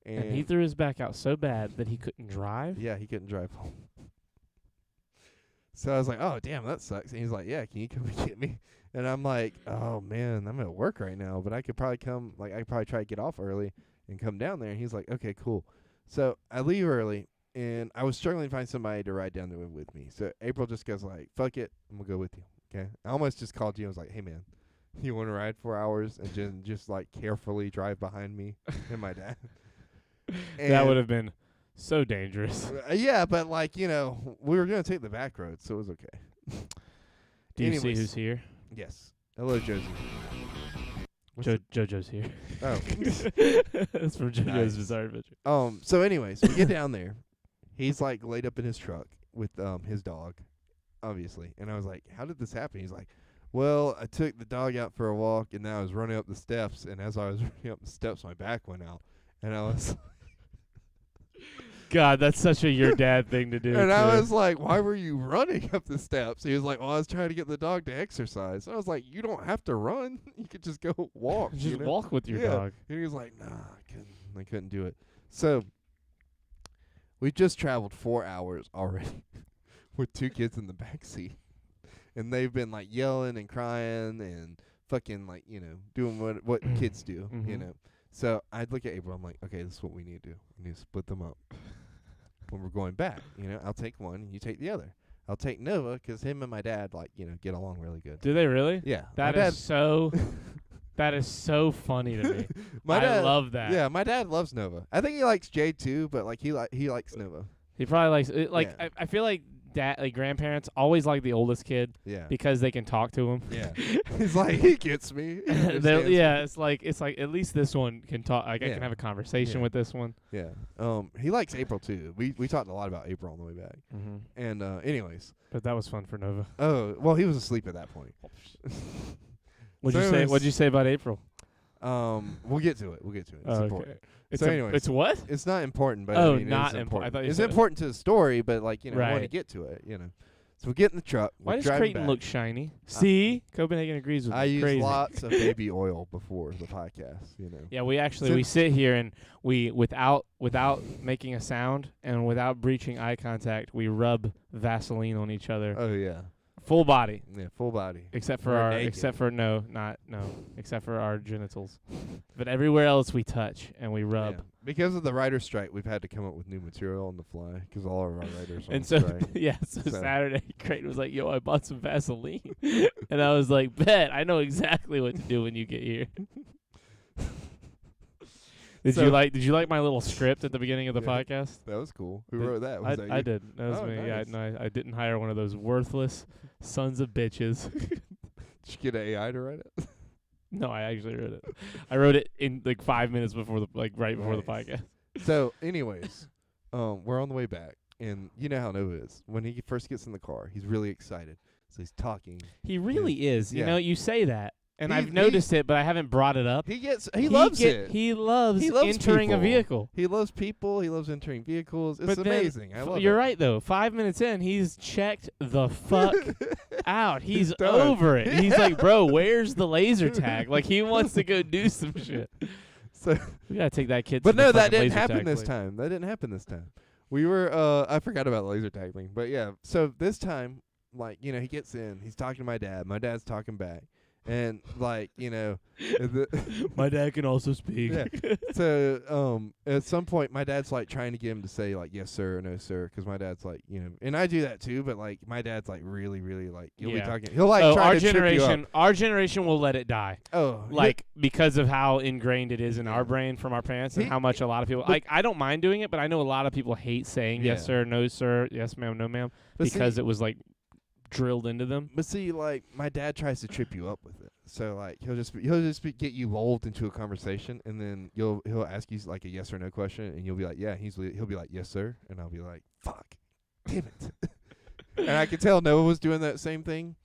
And he threw his back out so bad that he couldn't drive? Yeah, he couldn't drive home. So I was like, oh, damn, that sucks. And he's like, yeah, can you come and get me? And I'm like, oh, man, I'm at work right now, but I could probably come, like, I could probably try to get off early and come down there. And he's like, okay, cool. So I leave early, and I was struggling to find somebody to ride down there with me. So April just goes like, fuck it, I'm going to go with you, okay? I almost just called you and was like, hey, man, you want to ride 4 hours and just like, carefully drive behind me and my dad? That would have been so dangerous. Yeah, but, like, you know, we were going to take the back road, so it was okay. Do you see who's here? Yes. Hello, Josie. JoJo's here. Oh. That's from JoJo's Nice. Bizarre Adventure. So anyways, we get down there. He's like laid up in his truck with his dog, obviously. And I was like, how did this happen? He's like, well, I took the dog out for a walk, and then I was running up the steps, and as I was running up the steps, my back went out. And I was God, that's such a your dad thing to do. and I was like, why were you running up the steps? He was like, well, I was trying to get the dog to exercise. I was like, you don't have to run. You could just go walk. Just you know? walk with your dog. And he was like, nah, I couldn't do it. So we just traveled 4 hours already with 2 kids in the back seat. And they've been like yelling and crying and fucking like, you know, doing what kids do, you know. So I'd look at April. I'm like, okay, this is what we need to do. We need to split them up when we're going back. You know, I'll take one and you take the other. I'll take Nova because him and my dad, like, you know, get along really good. Do they really? Yeah. That is so that is so funny to me. I love that. Yeah, my dad loves Nova. I think he likes Jade too, but like he likes Nova. He probably likes it. Like Yeah. I feel like grandparents always like the oldest kid Yeah. because they can talk to him. Yeah. He's like, he gets me. He understands me. It's like at least this one can talk. Like I Yeah. can have a conversation Yeah. with this one. Yeah. He likes April too. We talked a lot about April on the way back. And anyways. But that was fun for Nova. Oh, well, he was asleep at that point. What'd you say about April? We'll get to it. It's important. Anyways, it's what? It's not important, but Oh, I mean, not it is important. I thought you it's said important to the story, but like, you know, I want to Right. get to it, you know. So we get in the truck. Why we're does driving Creighton back. look shiny? See, Copenhagen agrees with me. I use Crazy. lots of baby oil before the podcast, you know. Yeah, we sit here and we without making a sound and without breaching eye contact, we rub Vaseline on each other. Oh yeah. Full body. Yeah, full body. Except for We're naked. except for our genitals. But everywhere else we touch and we rub. Yeah. Because of the writer's strike, we've had to come up with new material on the fly because all of our writers are And on so strike. so Saturday, Creighton was like, "Yo, I bought some Vaseline," and I was like, "Bet, I know exactly what to do when you get here." Did you like my little script at the beginning of the Yeah. podcast? That was cool. Who wrote that? Was that you? I did. That was Oh, me. nice. Yeah, I didn't hire one of those worthless sons of bitches. Did you get an AI to write it? No, I actually wrote it. I wrote it in like 5 minutes before right before the Nice. podcast. So, anyways, we're on the way back, and you know how Nova is. When he first gets in the car, he's really excited. So he's talking. He really is. You Yeah. know, you say that, and He- I've noticed it, but I haven't brought it up. He loves it. He loves He loves entering a people. vehicle. He loves people. He loves entering vehicles. It's But then amazing. I love You're it. right, though. 5 minutes in, he's checked the fuck out. He's done. over it. He's like, bro, where's the laser tag? Like, he wants to go do some shit. So, We gotta take that kid. but to the no, that fucking didn't laser happen tag this place. time. That didn't happen this time. We were. I forgot about the laser tag thing. But yeah. So this time, like, you know, he gets in. He's talking to my dad. My dad's talking back. And like, My dad can also speak. yeah. So at some point my dad's like trying to get him to say like yes sir or no sir, because my dad's like, and I do that too, but like my dad's like really like he'll be talking, he'll like try our to trip you up. Our generation will let it die. Oh, like because of how ingrained it is in our brain from our parents, and how much a lot of people like. I don't mind doing it, but I know a lot of people hate saying yes sir, no sir, yes ma'am, no ma'am, because it was like drilled into them. But see, like my dad tries to trip you up with it. So like he'll just get you lulled into a conversation, and then he'll ask you like a yes or no question, and you'll be like, yeah. He'll be like, yes sir, and I'll be like, fuck, damn it. And I could tell Noah was doing that same thing.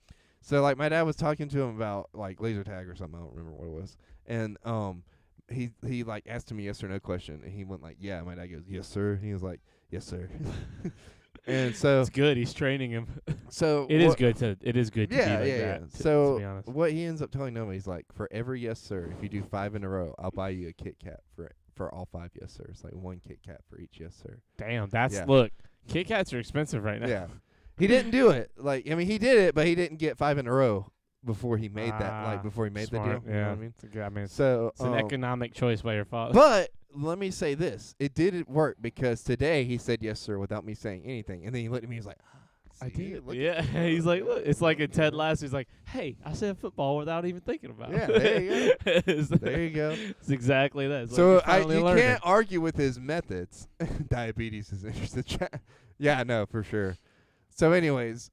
So like my dad was talking to him about like laser tag or something. I don't remember what it was, and he like asked him a yes or no question, and he went like, yeah. My dad goes, yes sir. And he was like, yes sir. And so it's good. He's training him. So it is good to be like that. Yeah. To be honest. What he ends up telling Noah, he's like, for every yes sir, if you do 5 in a row, I'll buy you a Kit Kat for all 5 yes sirs. Like 1 Kit Kat for each yes sir. Damn, look. Kit Kats are expensive right now. Yeah. He didn't do it. Like he did it, but he didn't get 5 in a row before he made that. Like before he made smart. the deal. Yeah. You know what I mean? It's an economic choice by your father. But let me say this: it didn't work, because today he said yes sir without me saying anything, and then he looked at me. He's like, I did. Yeah, he's like, look, it's like in Ted Lasso. He's like, hey, I said football without even thinking about it. Yeah, there you go. There you go. It's exactly that. It's so like you can't argue with his methods. Diabetes is interested. Yeah, no, for sure. So, anyways,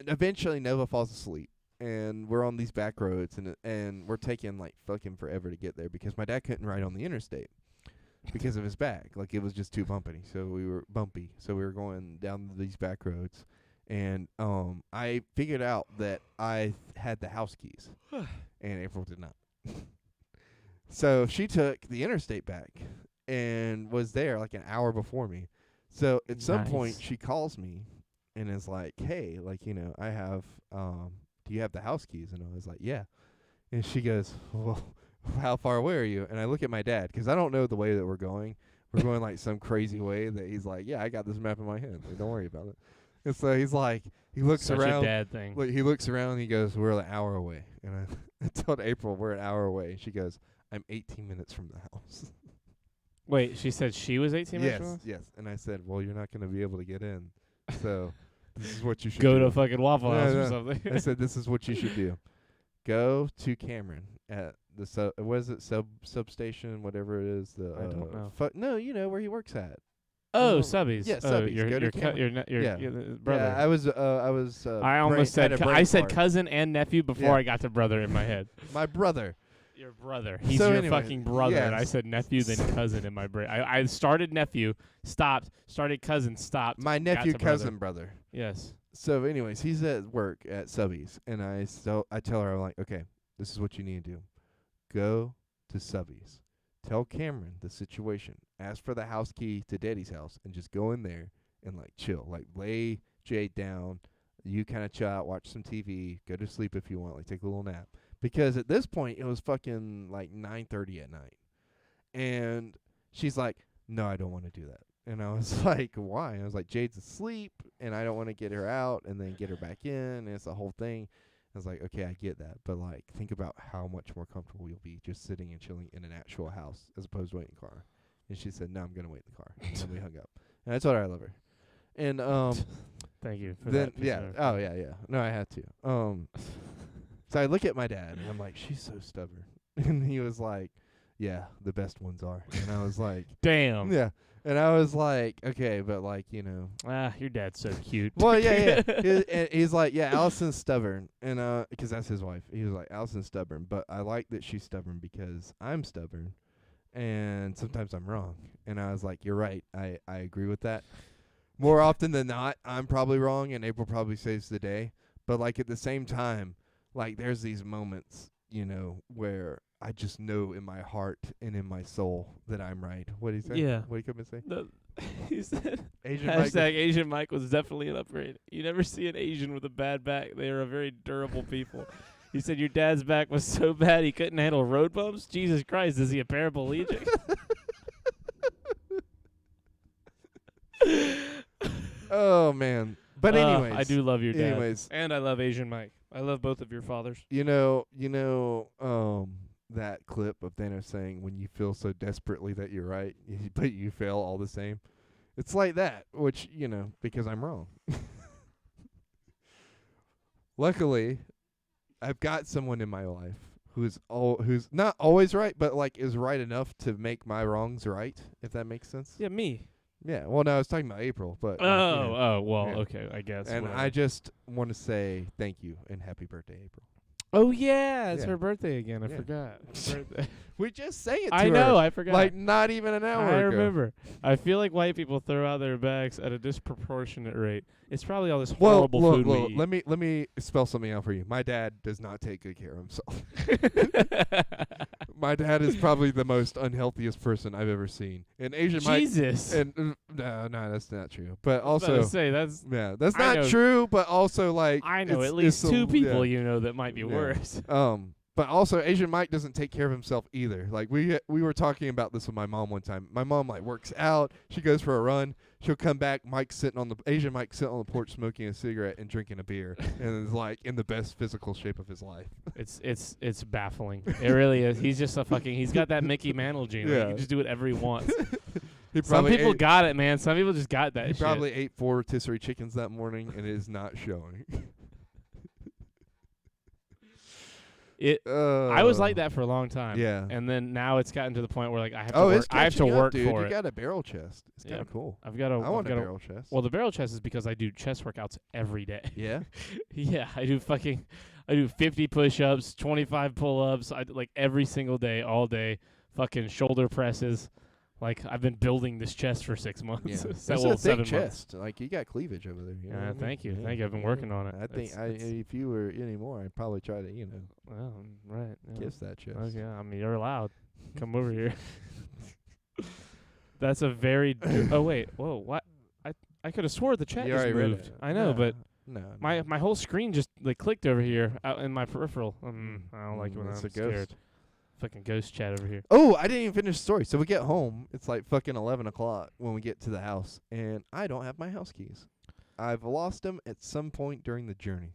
eventually Nova falls asleep, and we're on these back roads, and we're taking like fucking forever to get there, because my dad couldn't ride on the interstate because of his back. Like it was just too bumpy. So we were going down these back roads, and I figured out that I had the house keys, and April did not. So she took the interstate back and was there like an hour before me. So at some point she calls me and is like, hey, like, I have do you have the house keys? And I was like, yeah. And she goes, well, how far away are you? And I look at my dad, because I don't know the way that we're going. We're going like some crazy way that he's like, yeah, I got this map in my hand. Like, don't worry about it. And so he's like, he looks Such around. a dad thing. Like, he looks around and he goes, we're an hour away. And I told April we're an hour away. And she goes, I'm 18 minutes from the house. Wait, she said she was 18 minutes from us? Yes. And I said, well, you're not going to be able to get in. So this is what you should go do. to fucking Waffle House or something. I said, this is what you should do. Go to Cameron at the substation, whatever it is. I don't know. No, you know where he works at. Oh, Subbies. Yeah, oh, Subbies. Your brother. Yeah, I was. I almost said I said cousin and nephew before I got to brother in my head. My brother. Your brother. He's So your anyway, fucking brother. yes. And I said nephew, then cousin in my brain. I started nephew, stopped, started cousin, stopped. My nephew, cousin, brother. Yes. So, anyways, he's at work at Subbies, and I tell her, I'm like, okay, this is what you need to do. Go to Subbies. Tell Cameron the situation. Ask for the house key to Daddy's house, and just go in there and like chill. Like lay Jade down. You kind of chill out, watch some TV, go to sleep if you want, like take a little nap. Because at this point, it was fucking like 9:30 at night. And she's like, no, I don't want to do that. And I was like, why? And I was like, Jade's asleep, and I don't want to get her out and then get her back in. And it's a whole thing. I was like, okay, I get that. But, like, think about how much more comfortable you'll be just sitting and chilling in an actual house as opposed to waiting in the car. And she said, no, I'm going to wait in the car. And then we hung up. And I told her I love her. And thank you for then, that. yeah. Oh, yeah. No, I had to. So I look at my dad, and I'm like, she's so stubborn. And he was like, yeah, the best ones are. And I was like, damn. Yeah. And I was like, okay, but like, your dad's so cute. Well, yeah. And he's like, yeah, Allison's stubborn. And because that's his wife. He was like, Allison's stubborn, but I like that she's stubborn because I'm stubborn. And sometimes I'm wrong. And I was like, you're right. I agree with that. More often than not, I'm probably wrong, and April probably saves the day. But like at the same time, like there's these moments, where I just know in my heart and in my soul that I'm right. What did he say? Yeah. What did he come and say? He said, Asian hashtag Asian Mike was definitely an upgrade. You never see an Asian with a bad back. They are a very durable people. He said your dad's back was so bad he couldn't handle road bumps. Jesus Christ, is he a paraplegic? Oh, man. But anyways. I do love your dad. Anyways. And I love Asian Mike. I love both of your fathers. You know, that clip of Thanos saying, "When you feel so desperately that you're right, but you fail all the same." It's like that, which because I'm wrong. Luckily, I've got someone in my life who's not always right, but like is right enough to make my wrongs right. If that makes sense. Yeah, me. Yeah. Well, no, I was talking about April, but. Okay, I guess. And whatever. I just want to say thank you and happy birthday, April. Oh yeah, it's Yeah. her birthday again. I Yeah. forgot. Birthday. We just sang it to I her. know. I forgot. Like not even an hour I ago. remember. I feel like white people throw out their bags at a disproportionate rate. It's probably all this Well, horrible look, food we look, eat. let me spell something out for you. My dad does not take good care of himself. My dad is probably the most unhealthiest person I've ever seen. And Asian Jesus. no, that's not true. But I was about to also, say that's. that's I not know. true. But also, like, I know it's- at least it's two people yeah. that might be Yeah. worse. But also Asian Mike doesn't take care of himself either. Like we were talking about this with my mom one time. My mom like works out. She goes for a run. She'll come back. Asian Mike's sitting on the porch smoking a cigarette and drinking a beer, and is like in the best physical shape of his life. It's baffling. It really is. He's just he's got that Mickey Mantle gene. Like, Yeah. he can just do whatever he wants. He Some probably people ate, got it, man. Some people just got that he shit. probably ate 4 rotisserie chickens that morning, and it is not showing. I was like that for a long time. Yeah. And then now it's gotten to the point where like I have Oh, to it's work. I have to catching up, work dude. for You it. got a barrel chest. It's Yeah. kind of cool. I've got to. I want a barrel chest. Well, the barrel chest is because I do chest workouts every day. Yeah. Yeah, I do 50 push-ups, 25 pull-ups, like every single day, all day, fucking shoulder presses. Like I've been building this chest for 6 months. Yeah. So, That's well, a thick 7 months. chest. Like you got cleavage over there. You know what I mean? Thank you. Yeah. Thank you. I've been working on it. I think It's- if you were any more, I'd probably try to well, right. Yeah. kiss that chest. Okay, I mean, you're allowed. Come over here. That's a very. Oh wait. Whoa. What? I could have swore the chat You just already read moved. it. I know, No, but no. my whole screen just like clicked over here out in my peripheral. I don't like it when It's I'm a scared. ghost. Fucking ghost chat over here. Oh, I didn't even finish the story. So we get home. It's like fucking 11 o'clock when we get to the house, and I don't have my house keys. I've lost them at some point during the journey.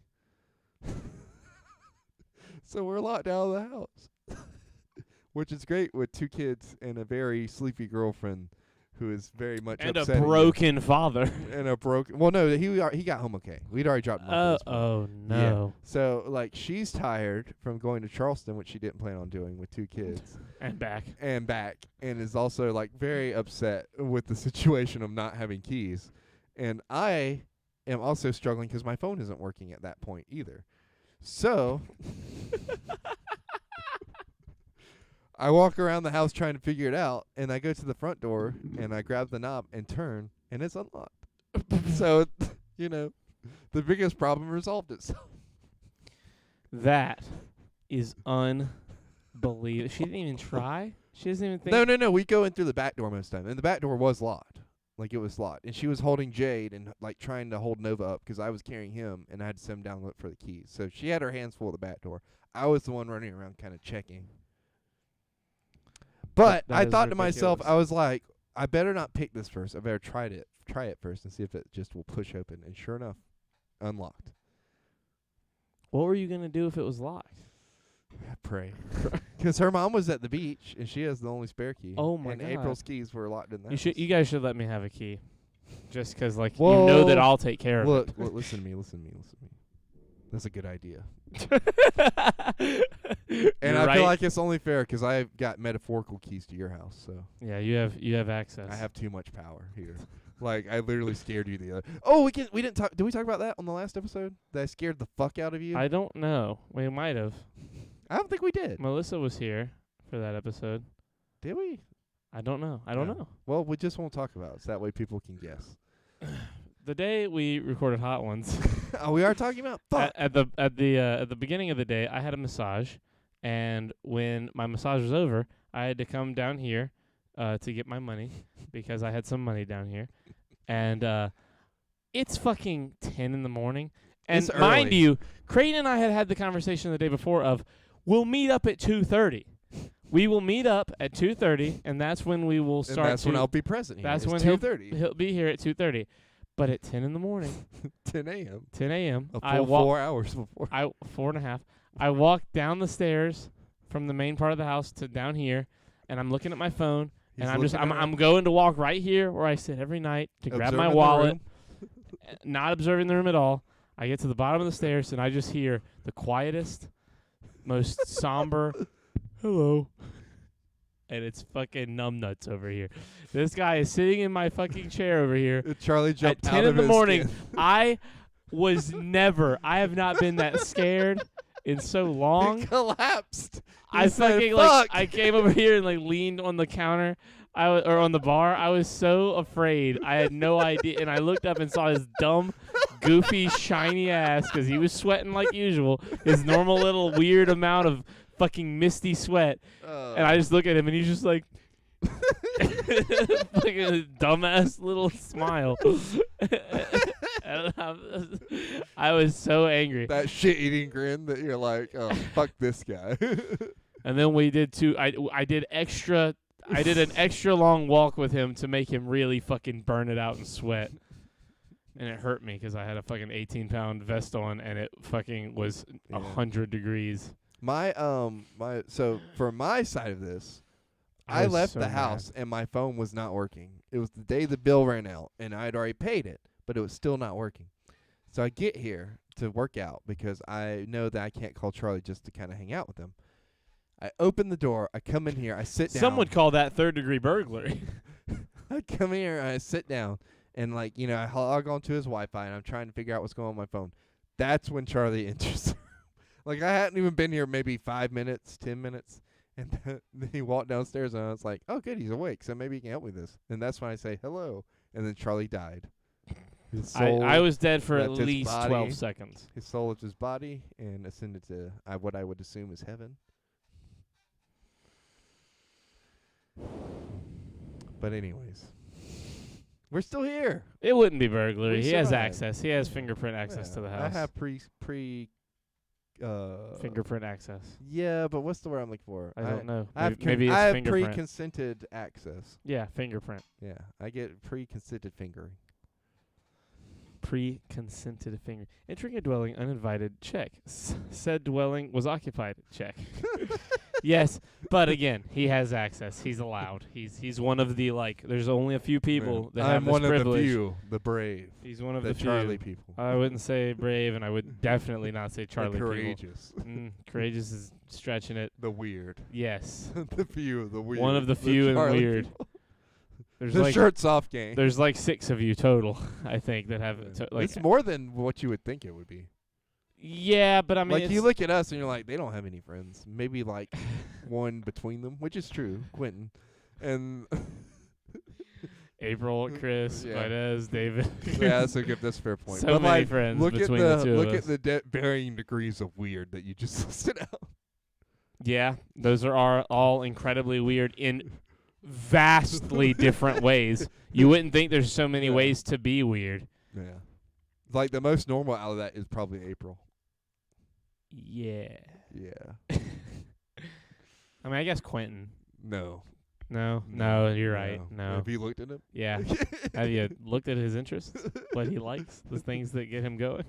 So we're locked out of the house, which is great with 2 kids and a very sleepy girlfriend who is very much And a upsetting me. broken father. And a broken. Well, no, he got home okay. We'd already dropped him off. at this point. Oh no. So like she's tired from going to Charleston, which she didn't plan on doing with 2 kids. And back. And back, and is also like very upset with the situation of not having keys. And I am also struggling because my phone isn't working at that point either. So I walk around the house trying to figure it out, and I go to the front door and I grab the knob and turn, and it's unlocked. So, the biggest problem resolved itself. That is unbelievable. She didn't even try. She doesn't even think. No. We go in through the back door most of the time, and the back door was locked. Like, it was locked. And she was holding Jade and, like, trying to hold Nova up because I was carrying him, and I had to send him down to look for the keys. So she had her hands full of the back door. I was the one running around kind of checking. But That I is thought to myself, ridiculous. I was like, I better not pick this first. I better try it first and see if it just will push open. And sure enough, unlocked. What were you gonna do if it was locked? I pray. Because her mom was at the beach, and she has the only spare key. Oh, my and God. April's keys were locked in the house. You guys should let me have a key, just 'cause like you Whoa. know that I'll take care of Look, it. listen to me. That's a good idea. You're And I right. feel like it's only fair 'cause I've got metaphorical keys to your house, so Yeah, you have access. I have too much power here. Like, I literally scared you the other. Oh, we didn't talk. Did we talk about that on the last episode? That I scared the fuck out of you. I don't know. We might have. I don't think we did. Melissa was here for that episode. Did we? I don't know. I don't No. know. Well, we just won't talk about it, so that way people can guess. The day we recorded Hot Ones, Oh, we are talking about fuck. at the beginning of the day, I had a massage, and when my massage was over, I had to come down here to get my money because I had some money down here, and it's fucking 10 in the morning. And It's mind early. you, Creighton and I had had the conversation the day before of we'll meet up at 2:30. We will meet up at 2:30, and that's when we will And start. that's when I'll be present here. That's It's when 2:30. he'll be here at 2:30. But at 10 in the morning, 10 a.m. 10 a.m., A full I walk 4 hours before. 4.5. I walked down the stairs from the main part of the house to down here, and I'm looking at my phone, He's and I'm looking going to walk right here where I sit every night to grab my Observing the wallet, room. not observing the room at all. I get to the bottom of the stairs, and I just hear the quietest, most somber, hello. And it's fucking numbnuts over here. This guy is sitting in my fucking chair over here. Charlie jumped At out 10 of in the his morning, skin. I have not been that scared in so long. He collapsed. I said, fucking "Fuck." I came over here and leaned on the counter, or on the bar. I was so afraid. I had no idea, and I looked up and saw his dumb, goofy, shiny ass because he was sweating like usual. His normal little weird amount of fucking misty sweat, and I just look at him and he's just like. Like a dumbass little smile. I was so angry. That shit-eating grin that you're like, oh, fuck this guy. And then we did I did an extra long walk with him to make him really fucking burn it out and sweat. And it hurt me because I had a fucking 18-pound vest on and it fucking was 100 degrees. So for my side of this, I left the house and my phone was not working. It was the day the bill ran out and I had already paid it, but it was still not working. So I get here to work out because I know that I can't call Charlie just to kind of hang out with him. I open the door. I come in here. I sit down. Some would call that third-degree burglary. I come here. I sit down. And, I log on to his Wi-Fi, and I'm trying to figure out what's going on my phone. That's when Charlie enters. I hadn't even been here maybe 5 minutes, 10 minutes. And then he walked downstairs, and I was like, oh, good, he's awake, so maybe he can help me with this. And that's when I say, hello. And then Charlie died. I was dead for at left his least body. 12 seconds. His soul left his body and ascended to what I would assume is heaven. But anyways. We're still here. It wouldn't be burglary. We He has survived. access. He has fingerprint access to the house. I have fingerprint access. Yeah, but what's the word I'm looking for? I don't know. I have Maybe it's I have fingerprint. pre-consented access. Yeah, fingerprint. Yeah, I get pre-consented fingering. Pre-consented finger. Entering a dwelling uninvited. Check. Said dwelling was occupied. Check. Yes, but again, he has access. He's allowed. He's one of the there's only a few people that have this I'm one privilege. of the few, the brave. He's one of the the few. Charlie people. I wouldn't say brave, and I would definitely not say Charlie people. courageous. Courageous is stretching it. The weird. Yes. The few, the weird. One of the few and Charlie weird. people. There's The shirts off gang. There's 6 of you total, I think, that have it's more than what you would think it would be. Yeah, but I mean, you look at us and you're like, they don't have any friends. Maybe one between them, which is true, Quentin, and April, Chris, Yeah. Valdez, David. yeah, that's a fair point. So but many friends look between at the two look of at us. the varying degrees of weird that you just listed out. Yeah, those are all incredibly weird in vastly different ways. You wouldn't think there's so many ways to be weird. Yeah, the most normal out of that is probably April. Yeah. Yeah. I mean, I guess Quentin. No, you're right. No. Have you looked at him? Yeah. Have you looked at his interests? What he likes? The things that get him going?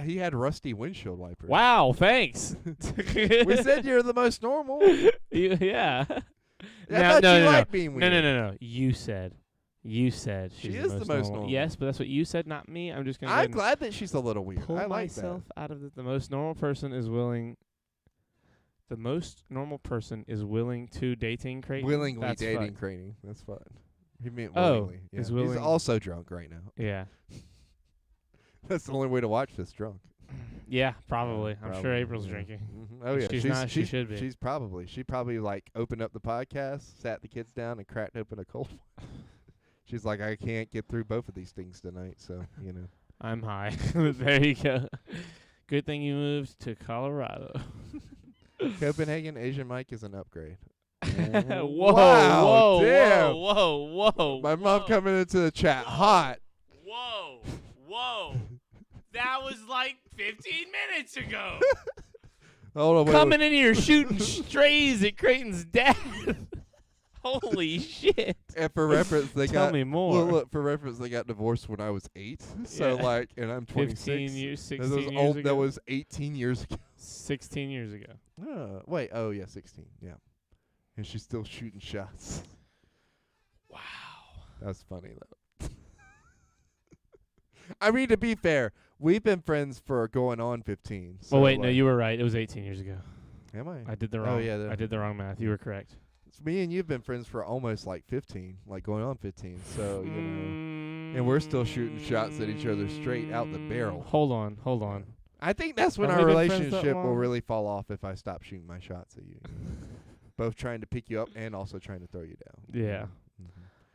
He had rusty windshield wipers. Wow, thanks. We said you're the most normal. Yeah. I thought you liked being weird. No. You said She is the most normal. Yes, but that's what you said, not me. I'm just going to I'm glad that she's a little weird. pull I like myself that. out of it. The most normal person is willing to dating Creighton. Willingly That's dating fine. Creighton. That's fine. He meant Oh, willingly. Yeah. is willing- He's also drunk right now. Yeah. That's the only way to watch this drunk. Yeah, probably. I'm sure Probably, April's yeah. drinking. Oh yeah, She's not. She should be. She probably opened up the podcast, sat the kids down, and cracked open a cold one. She's like, I can't get through both of these things tonight, so I'm high. There you go. Good thing you moved to Colorado. Copenhagen Asian Mike is an upgrade. Whoa, Wow, whoa, damn. whoa. My mom coming into the chat hot. Whoa. That was 15 minutes ago. Hold on, wait, Coming in here shooting strays at Creighton's dad. Holy shit! And for reference, they Tell got me more. Well, look, for reference, they got divorced when I was 8. So Yeah. like, and I'm 26. 15 years, 16 That was years ago. That was 18 years ago. 16 years ago. Wait. Oh yeah, 16. Yeah. And she's still shooting shots. Wow. That's funny though. I mean, to be fair, we've been friends for going on 15. So Well, wait, no, like- you were right. It was 18 years ago. Am I? I did the Oh, wrong. yeah, I did the wrong math. You were correct. Me and you've been friends for almost like 15, like going on 15. So you know, and we're still shooting shots at each other straight out the barrel. Hold on. I think that's when Have our we been friends that relationship will long? really fall off if I stop shooting my shots at you. Both trying to pick you up and also trying to throw you down. Yeah. Mhm.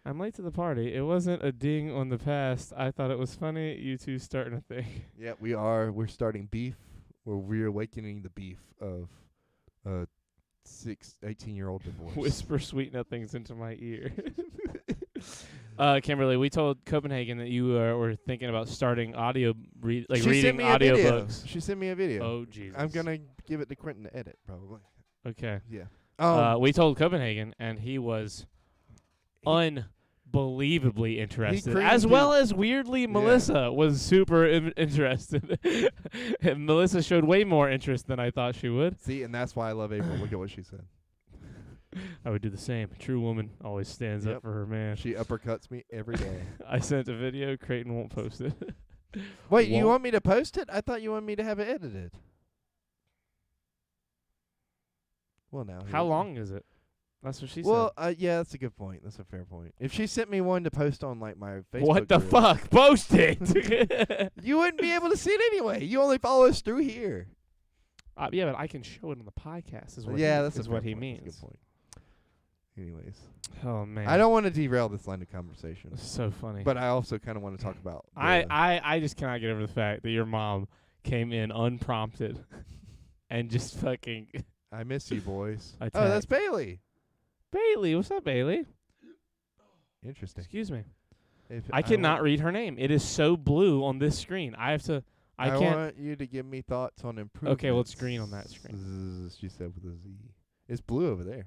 I'm late to the party. It wasn't a ding on the past. I thought it was funny. You two starting a thing. Yeah, we are. We're starting beef. We're reawakening the beef of 18-year-old divorce. Whisper sweet nothings into my ear. Kimberly, we told Copenhagen that you were thinking about starting audio, she reading sent me a video. audiobooks. She sent me a video. Oh, Jesus. I'm gonna give it to Quentin to edit, probably. Okay. Yeah. We told Copenhagen, and he was unbelievably interested, creamed as his- well as weirdly Melissa was super interested. And Melissa showed way more interest than I thought she would. See, and that's why I love April. Look at what she said. I would do the same. A true woman always stands up Yep. for her man. She uppercuts me every day. I sent a video. Creighton won't post it. Wait, you Won't. want me to post it? I thought you wanted me to have it edited. Well, now. How long is it? That's what she Well, yeah, that's a good point. That's a fair point. If she sent me one to post on like my said. Facebook, What the group, fuck? Post it. you wouldn't be able to see it anyway. You only follow us through here. Yeah, but I can show it on the podcast. Is what yeah, he, that's is a what fair he point. means. That's a good point. Anyways, Oh man, I don't want to derail this line of conversation, It's so funny. but I also kind of want to talk about. I just cannot get over the fact that your mom came in unprompted and just fucking I miss you, boys. Attack. Oh, that's Bailey. Bailey. What's up, Bailey? Interesting. Excuse me. If I cannot read her name. It is so blue on this screen. I have to. I can't. want you to give me thoughts on improvements. Okay, well, it's green on that screen. She said with a Z. It's blue over there.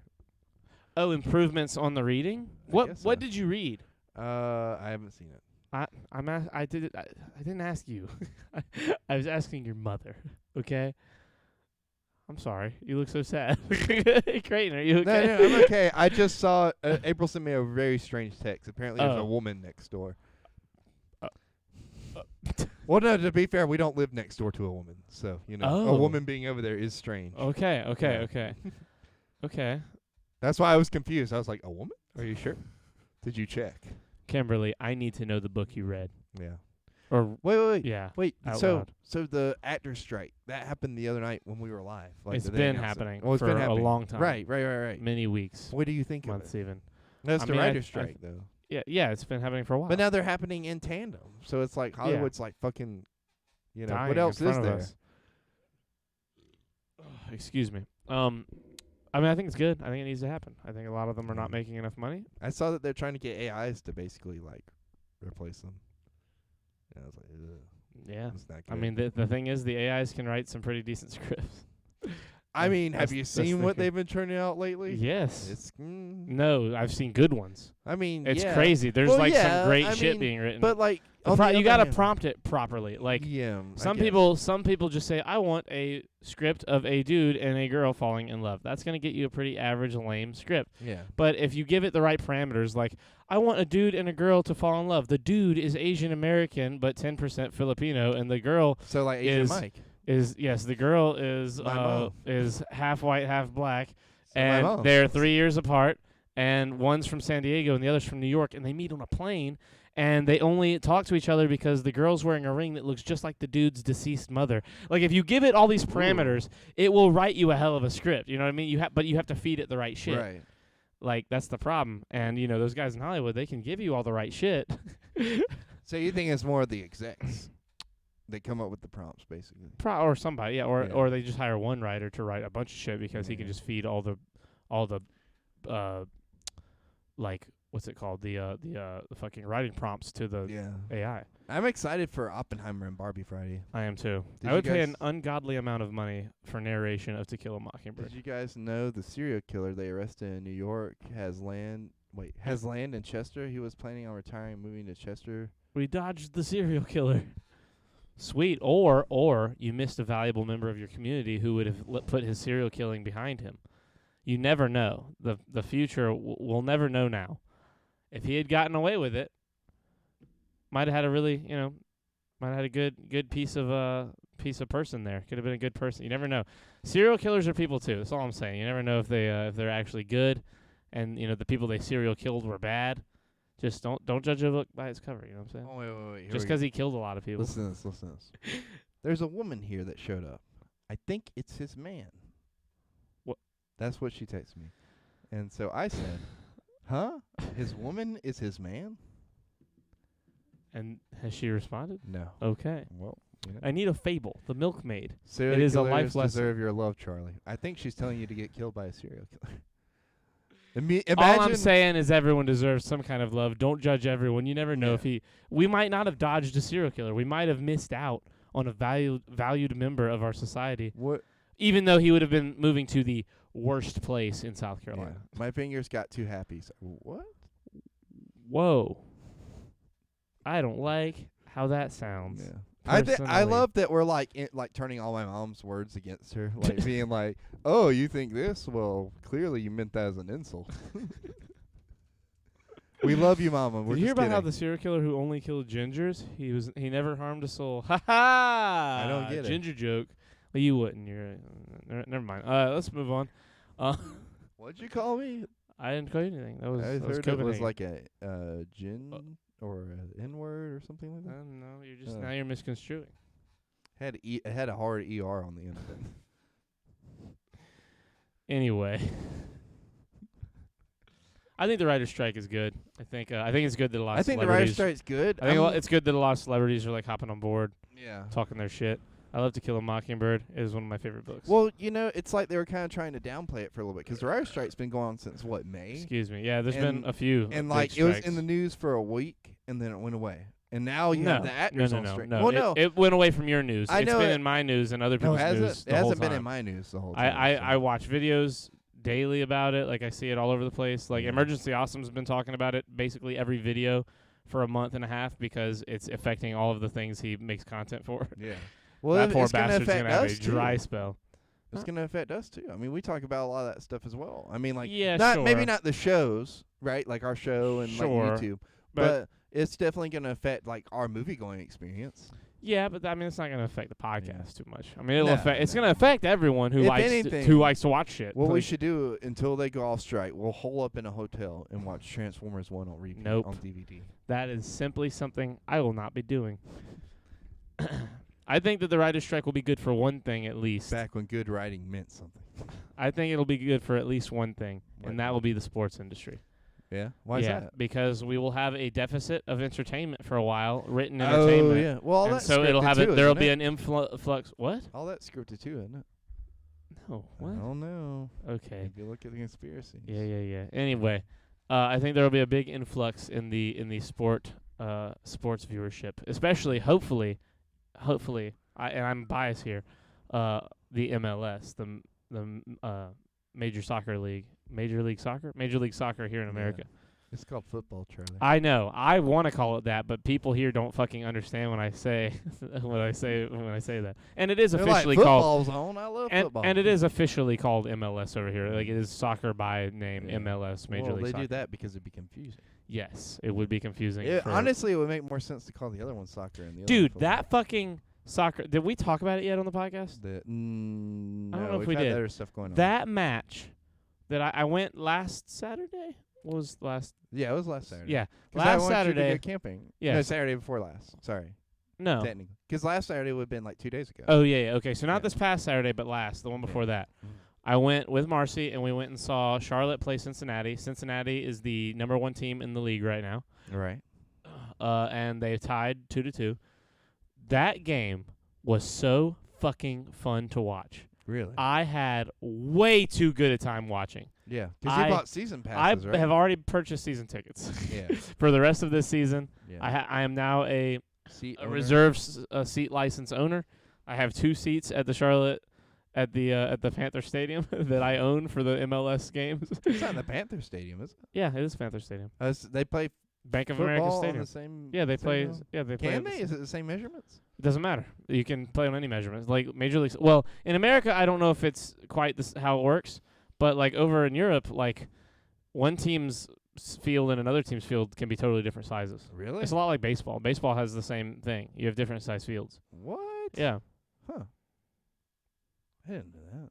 Oh, improvements on the reading. What guess What so. did you read? I haven't seen it. I didn't ask you. I was asking your mother. Okay. I'm sorry. You look so sad. Creighton, are you okay? No, I'm okay. I just saw April sent me a very strange text. Apparently, there's Oh. a woman next door. Uh. Well, no. To be fair, we don't live next door to a woman, so a Oh. woman being over there is strange. Okay. Yeah. Okay. That's why I was confused. I was like, a woman? Are you sure? Did you check? Kimberly, I need to know the book you read. Yeah. Or Wait. yeah. Wait. Out So loud. the actors strike that happened the other night when we were live. Like It's they been announced it. happening Oh, it's for been a happening. long time. Right. Many weeks, What do you think of months it? even. That's I the mean, writer's strike, though. Yeah, it's been happening for a while. But now they're happening in tandem. So it's like Hollywood's like fucking, Dying what else in is front of there? us. Excuse me. I mean, I think it's good. I think it needs to happen. I think a lot of them are not making enough money. I saw that they're trying to get AIs to basically like replace them. And I was like, ugh, Yeah. that's not good. I mean, the thing is, the AIs can write some pretty decent scripts. have that's- you that's seen the what thing. they've been turning out lately? Yes. It's No, I've seen good ones. I mean, It's yeah. crazy. There's Well, like yeah, some great I shit mean, being written. But like, on the you other gotta hand- prompt it properly. Like yeah, some people just say, I want a script of a dude and a girl falling in love. That's gonna get you a pretty average, lame script. Yeah. But if you give it the right parameters, like I want a dude and a girl to fall in love. The dude is Asian American but 10% Filipino, and the girl So like Asian is- Mike. the girl is My mom. is half white, half black, So my and mom. they're 3 years apart, and one's from San Diego and the other's from New York, and they meet on a plane, and they only talk to each other because the girl's wearing a ring that looks just like the dude's deceased mother. Like if you give it all these parameters, it will write you a hell of a script. You know what I mean? But you have to feed it the right shit. Right. Like that's the problem. And those guys in Hollywood, they can give you all the right shit. So you think it's more of the execs that come up with the prompts, basically? Or somebody, yeah, Yeah. or they just hire one writer to write a bunch of shit because he can Yeah. just feed all the like what's it called? The fucking writing prompts to the AI. I'm excited for Oppenheimer and Barbie Friday. I am too. Did I would you pay guys- an ungodly amount of money for narration of To Kill a Mockingbird. Did you guys know the serial killer they arrested in New York has land in Chester? He was planning on retiring, moving to Chester. We dodged the serial killer. Sweet. Or you missed a valuable member of your community who would have put his serial killing behind him. You never know. The future, we'll never know now. If he had gotten away with it, might have had a really, might have had a good piece of person there. Could have been a good person. You never know. Serial killers are people too. That's all I'm saying. You never know if they're actually good, and the people they serial killed were bad. Just don't judge a book by its cover. You know what I'm saying? Oh, wait. Just because he killed a lot of people. Listen to this. There's a woman here that showed up. I think it's his man. What? That's what she texted me. And so I said, huh? His woman is his man? And has she responded? No. Okay. Well, I need a fable. The milkmaid. serial It is a killers life lesson. deserve your love, Charlie. I think she's telling you to get killed by a serial killer. All I'm saying is everyone deserves some kind of love. Don't judge everyone. You never know if we might not have dodged a serial killer. We might have missed out on a valued member of our society. What? Even though he would have been moving to the worst place in South Carolina. Yeah. My fingers got too happy. So, what? Whoa. I don't like how that sounds. Yeah. I Personally. love that we're like turning all my mom's words against her, like being like, "Oh, you think this? Well, clearly you meant that as an insult." We love you, Mama. We're Did you hear just about how kidding. the serial killer who only killed gingers? He never harmed a soul. Ha ha! I don't get it. Ginger joke. Well, you wouldn't. You're never mind. Let's move on. What'd you call me? I didn't call you anything. That was I that was heard it was Copenhagen. like a gin or an N word or something like that. No, you're just now you're misconstruing. It had a hard ER on the end of it. Anyway, I think the writer's strike is good. I think it's good that a lot. I of think the writer's celebrities- strike's good. I think it's good that a lot of celebrities are like hopping on board, yeah. talking their shit. I love To Kill a Mockingbird. It is one of my favorite books. Well, it's like they were kind of trying to downplay it for a little bit because the writer's strike's been going on since what, May? Excuse me. Yeah, there's And- been a few. And big like it was strikes. in the news for a week and then it went away. And now you have the actors on strike. No. Well, no. It went away from your news. I It's know been it- in my news and other No, people's has news. it? The It whole hasn't been in time. my news the whole time. I watch videos daily about it. Like I see it all over the place. Like Yeah. Emergency Awesome's been talking about it basically every video for a month and a half because it's affecting all of the things he makes content for. Yeah. Well, that poor it's gonna bastard's affect gonna have us a dry too. spell. It's going to affect us too. I mean, we talk about a lot of that stuff as well. I mean, like Yeah, maybe sure. not the shows, right? Like our show and Sure. like YouTube, But but it's definitely going to affect like our movie going experience. yeah, but I mean, it's not going to affect the podcast too much. I mean, it'll No, affect. It's no. going to affect everyone who If likes anything, who likes to watch shit. What we Like, should do until they go off strike, we'll hole up in a hotel and watch Transformers 1 on repeat Nope. on DVD. That is simply something I will not be doing. I think that the writer's strike will be good for one thing at least. Back when good writing meant something. I think it'll be good for at least one thing, What? and that will be the sports industry. Yeah? Why is yeah, that? because we will have a deficit of entertainment for a while, written Oh, entertainment. yeah. Well, all and that's so it'll scripted have too, there'll isn't be it? an influx. What? All that's scripted too, isn't it? No. I What? don't know. Okay. If you look at the conspiracies. Yeah. Anyway, I think there will be a big influx in the sports viewership, especially hopefully, and I'm biased here, the MLS, the Major League Soccer here in America. It's called football, Charlie. I know. I want to call it that, but people here don't fucking understand when I say when I say that. And it is They're officially like, called football's on. I love and, football. and it is officially called MLS over here. Like it is soccer by name, Yeah. MLS, Major well, League they Soccer. do that because it'd be confusing. Yes, it would be confusing. Yeah, for honestly, it would make more sense to call the other one soccer and the other one dude, football. that fucking soccer. Did we talk about it yet on the podcast? No, I don't know if we've we had did. other stuff going on. That match that I went last Saturday. What was last? Yeah, it was last Saturday. Yeah, 'Cause I last want you to Saturday. go camping. Yeah. No, Saturday before last. Sorry, No. technically. Because last Saturday would have been like 2 days ago. Oh yeah. Okay, so not Yeah. this past Saturday, but last, the one before that. Mhm. I went with Marcy and we went and saw Charlotte play Cincinnati. Cincinnati is the #1 team in the league right now. Right. And they tied 2-2. That game was so fucking fun to watch. Really? I had way too good a time watching. Yeah. Because you bought season passes, I right? have already purchased season tickets. Yeah. For the rest of this season. Yeah. I am now a Seat a owner? reserve seat license owner. I have 2 seats at the Charlotte at the Panther Stadium that I own for the MLS games. It's not in the Panther Stadium, is it? Yeah, it is Panther Stadium. They play Bank of football America on Stadium. the same. Yeah, they play. stadium? Yeah, they play. Can they? Is it the same measurements? It doesn't matter. You can play on any measurements. Like Major League. Well, in America, I don't know if it's quite how it works, but like over in Europe, like one team's field and another team's field can be totally different sizes. Really? It's a lot like baseball. Baseball has the same thing. You have different size fields. What? Yeah. Huh. I didn't know that.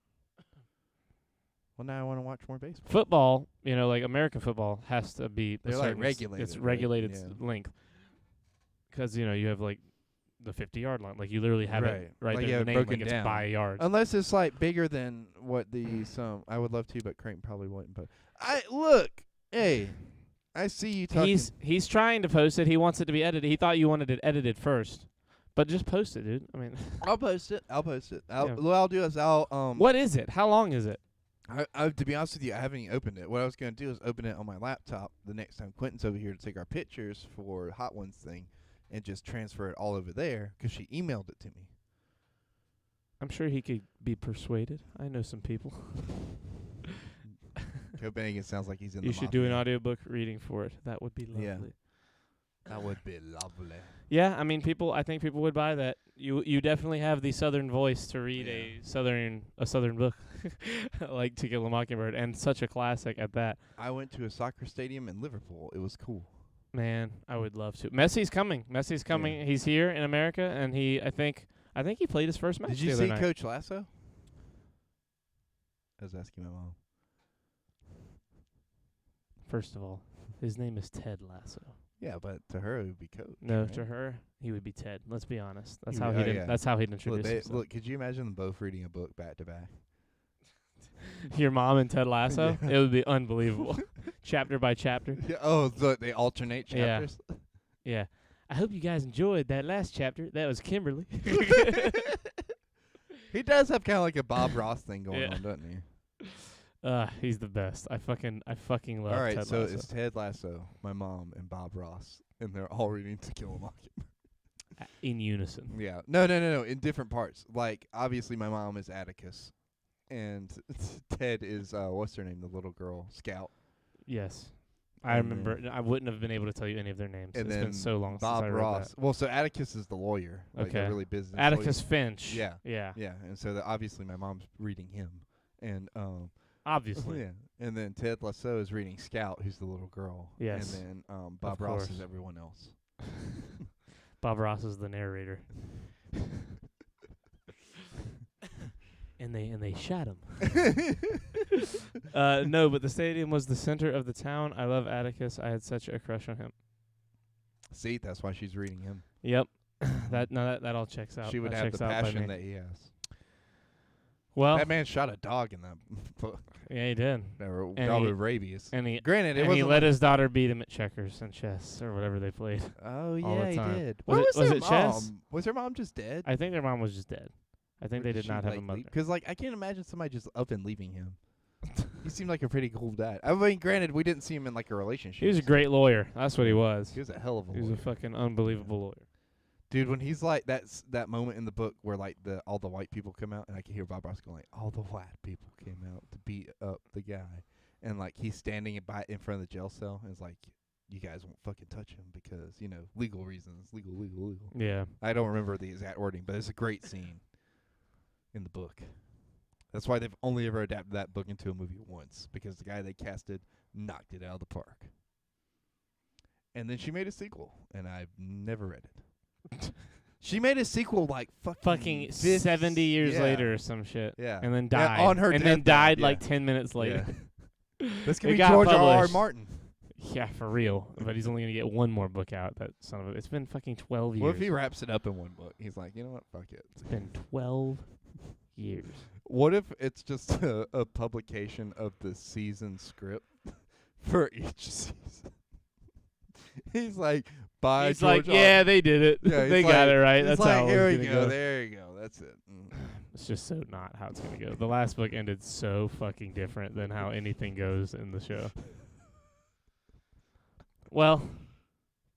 Well, now I want to watch more baseball. Football, like American football has to be They're a like certain regulated, It's right? regulated Yeah. length. Because you have like the 50-yard line. Like you literally have it right Like you there have in it the name. broken Like down. it's by yards. Unless it's like bigger than what the some. I would love to, but Crank probably wouldn't. But look. Hey, I see you talking. He's trying to post it. He wants it to be edited. He thought you wanted it edited first. But just post it, dude. I mean, I'll post it. Yeah. What I'll do is I'll what is it? How long is it? I to be honest with you, I haven't even opened it. What I was going to do is open it on my laptop the next time Quentin's over here to take our pictures for Hot Ones thing, and just transfer it all over there because she emailed it to me. I'm sure he could be persuaded. I know some people. Copenhagen sounds like he's in. You the should do an mafia. audiobook reading for it. That would be lovely. Yeah. That would be lovely. Yeah, I mean, I think people would buy that. You definitely have the southern voice to read a southern book, like To Kill a Mockingbird, and such a classic at that. I went to a soccer stadium in Liverpool. It was cool. Man, I would love to. Messi's coming. Yeah. He's here in America, and I think he played his first match. Did you the other see night. Coach Lasso? I was asking my mom. First of all, his name is Ted Lasso. Yeah, but to her it would be Coach. No, right? to her, he would be Ted. Let's be honest. That's He how would- he oh, did. yeah. That's how he'd introduce himself. Look, could you imagine them both reading a book back to back? Your mom and Ted Lasso. Yeah. It would be unbelievable, chapter by chapter. Yeah, oh, so they alternate Yeah. chapters. Yeah. I hope you guys enjoyed that last chapter. That was Kimberly. He does have kind of like a Bob Ross thing going Yeah. on, doesn't he? He's the best. I fucking love All right, Ted so Lasso. it's Ted Lasso, my mom, and Bob Ross, and they're all reading To Kill a Mockingbird. In unison. Yeah. No, in different parts. Like, obviously my mom is Atticus, and Ted is, what's her name, the little girl, Scout. Yes. I And remember. then- I wouldn't have been able to tell you any of their names. And It's then been so long Bob since I read Ross. that. Well, so Atticus is the lawyer. Like Okay. the really business Atticus lawyer. Finch. Yeah. Yeah. Yeah, and so obviously my mom's reading him. And, Obviously. yeah. And then Ted Lasso is reading Scout, who's the little girl. Yes. And then Bob Ross course. is everyone else. Bob Ross is the narrator. And they shot him. No, but the stadium was the center of the town. I love Atticus. I had such a crush on him. See, that's why she's reading him. Yep. that all checks out. She would That have checks the out by passion me. that he has. Well, That man shot a dog in that book. yeah, he did. Dog he- with rabies. And he Granted, it and he wasn't let like- his daughter beat him at checkers and chess or whatever they played. Oh all yeah, the he time. did. Was Where it- was their it chess? mom? Was her mom just dead? I think their mom was just dead. I think they did not have a mother. Because like I can't imagine somebody just up and leaving him. He seemed like a pretty cool dad. I mean, granted, we didn't see him in like a relationship. He was a great lawyer. That's what he was. He was a hell of a He was lawyer. a fucking unbelievable lawyer. Dude, when he's like that moment in the book where like all the white people come out, and I can hear Bob Ross going like, all the white people came out to beat up the guy, and like he's standing in front of the jail cell, and it's like, you guys won't fucking touch him because legal reasons, legal. Yeah. I don't remember the exact wording, but it's a great scene in the book. That's why they've only ever adapted that book into a movie once, because the guy they casted knocked it out of the park. And then she made a sequel, and I've never read it. She made a sequel like Fucking 70 years yeah. later or some shit. Yeah. And then Yeah, died. on her and then deathbed, died yeah. like 10 minutes later. Yeah. This could It be got George R.R. published. Martin. Yeah, for real. But he's only going to get one more book out. That son of a... It's been fucking 12 years. What if he wraps it up in one book? He's like, you know what? Fuck it. It's been 12 years. What if it's just a publication of the season script for each season? He's like, bye, He's George like, yeah, they did it. Yeah, they he's got like- it right. It's That's like, how here it's we gonna go. go. There you go. That's it. It's just so not how it's going to go. The last book ended so fucking different than how anything goes in the show. Well,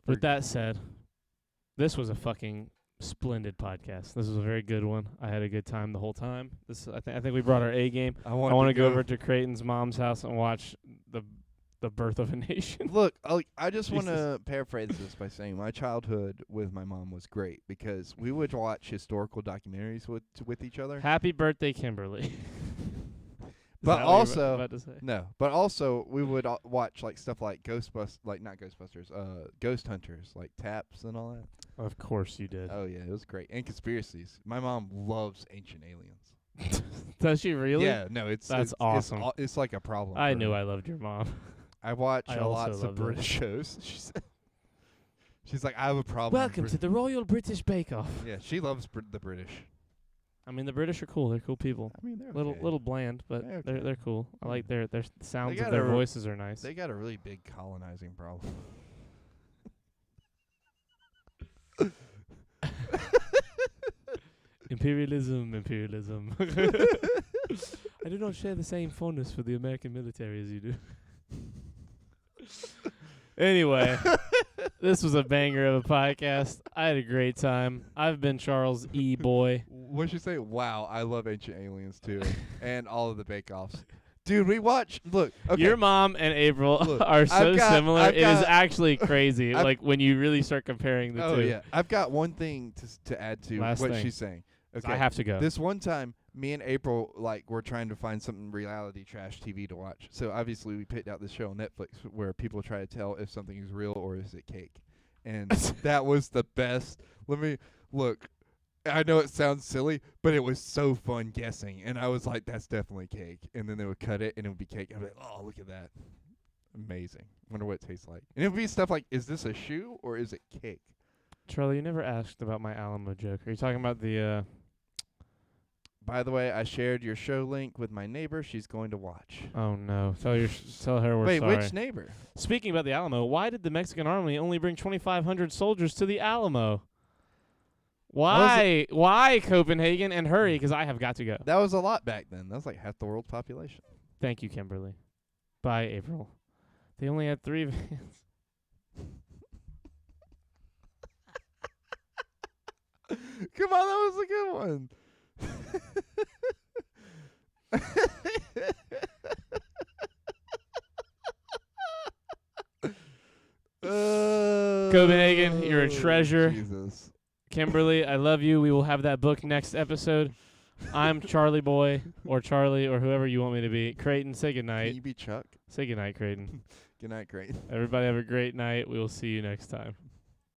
with that said, this was a fucking splendid podcast. This was a very good one. I had a good time the whole time. I think we brought our A game. I want to go over to Creighton's mom's house and watch the birth of a nation. Look, I just want to paraphrase this by saying my childhood with my mom was great because we would watch historical documentaries with each other. Happy birthday, Kimberly. But also we would watch like stuff like Ghost Hunters, like Taps and all that. Of course you did. Oh yeah, it was great. And conspiracies. My mom loves ancient aliens. Does she really? Yeah, no, that's awesome. It's like a problem. I knew I loved your mom. I watch lots of British shows. She's like, I have a problem. Welcome to the Royal British Bake Off. Yeah, she loves the British. I mean, the British are cool. They're cool people. I mean, they're little bland, but they're cool. I like their sounds of their their voices are nice. They got a really big colonizing problem. Imperialism. I do not share the same fondness for the American military as you do. Anyway, this was a banger of a podcast. I had a great time. I've been Charles E. Boy. What'd you say? Wow, I love Ancient Aliens too, and all of the bake-offs. Dude, we watch. Look, okay. Your mom and April are so similar. It is actually crazy. Like when you really start comparing the two. Oh yeah, I've got one thing to add to what she's saying. Okay, I have to go. This one time, me and April were trying to find something reality trash TV to watch. So obviously we picked out this show on Netflix where people try to tell if something is real or is it cake, and that was the best. Let me look. I know it sounds silly, but it was so fun guessing. And I was like, that's definitely cake. And then they would cut it, and it would be cake. I'd be like, oh, look at that. Amazing. Wonder what it tastes like. And it would be stuff like, is this a shoe or is it cake? Charlie, you never asked about my Alamo joke. Are you talking about the... By the way, I shared your show link with my neighbor. She's going to watch. Oh, no. Tell her we're sorry. Wait, which neighbor? Speaking about the Alamo, why did the Mexican army only bring 2,500 soldiers to the Alamo? Why? Why, Copenhagen? And hurry, because I have got to go. That was a lot back then. That was like half the world's population. Thank you, Kimberly. Bye, April. They only had 3 vans. Come on, that was a good one. Copenhagen, you're a treasure. Jesus. Kimberly, I love you. We will have that book next episode. I'm Charlie Boy, or Charlie, or whoever you want me to be. Creighton, say goodnight. Can you be Chuck? Say goodnight, Creighton. Good night, Creighton. Everybody have a great night. We will see you next time.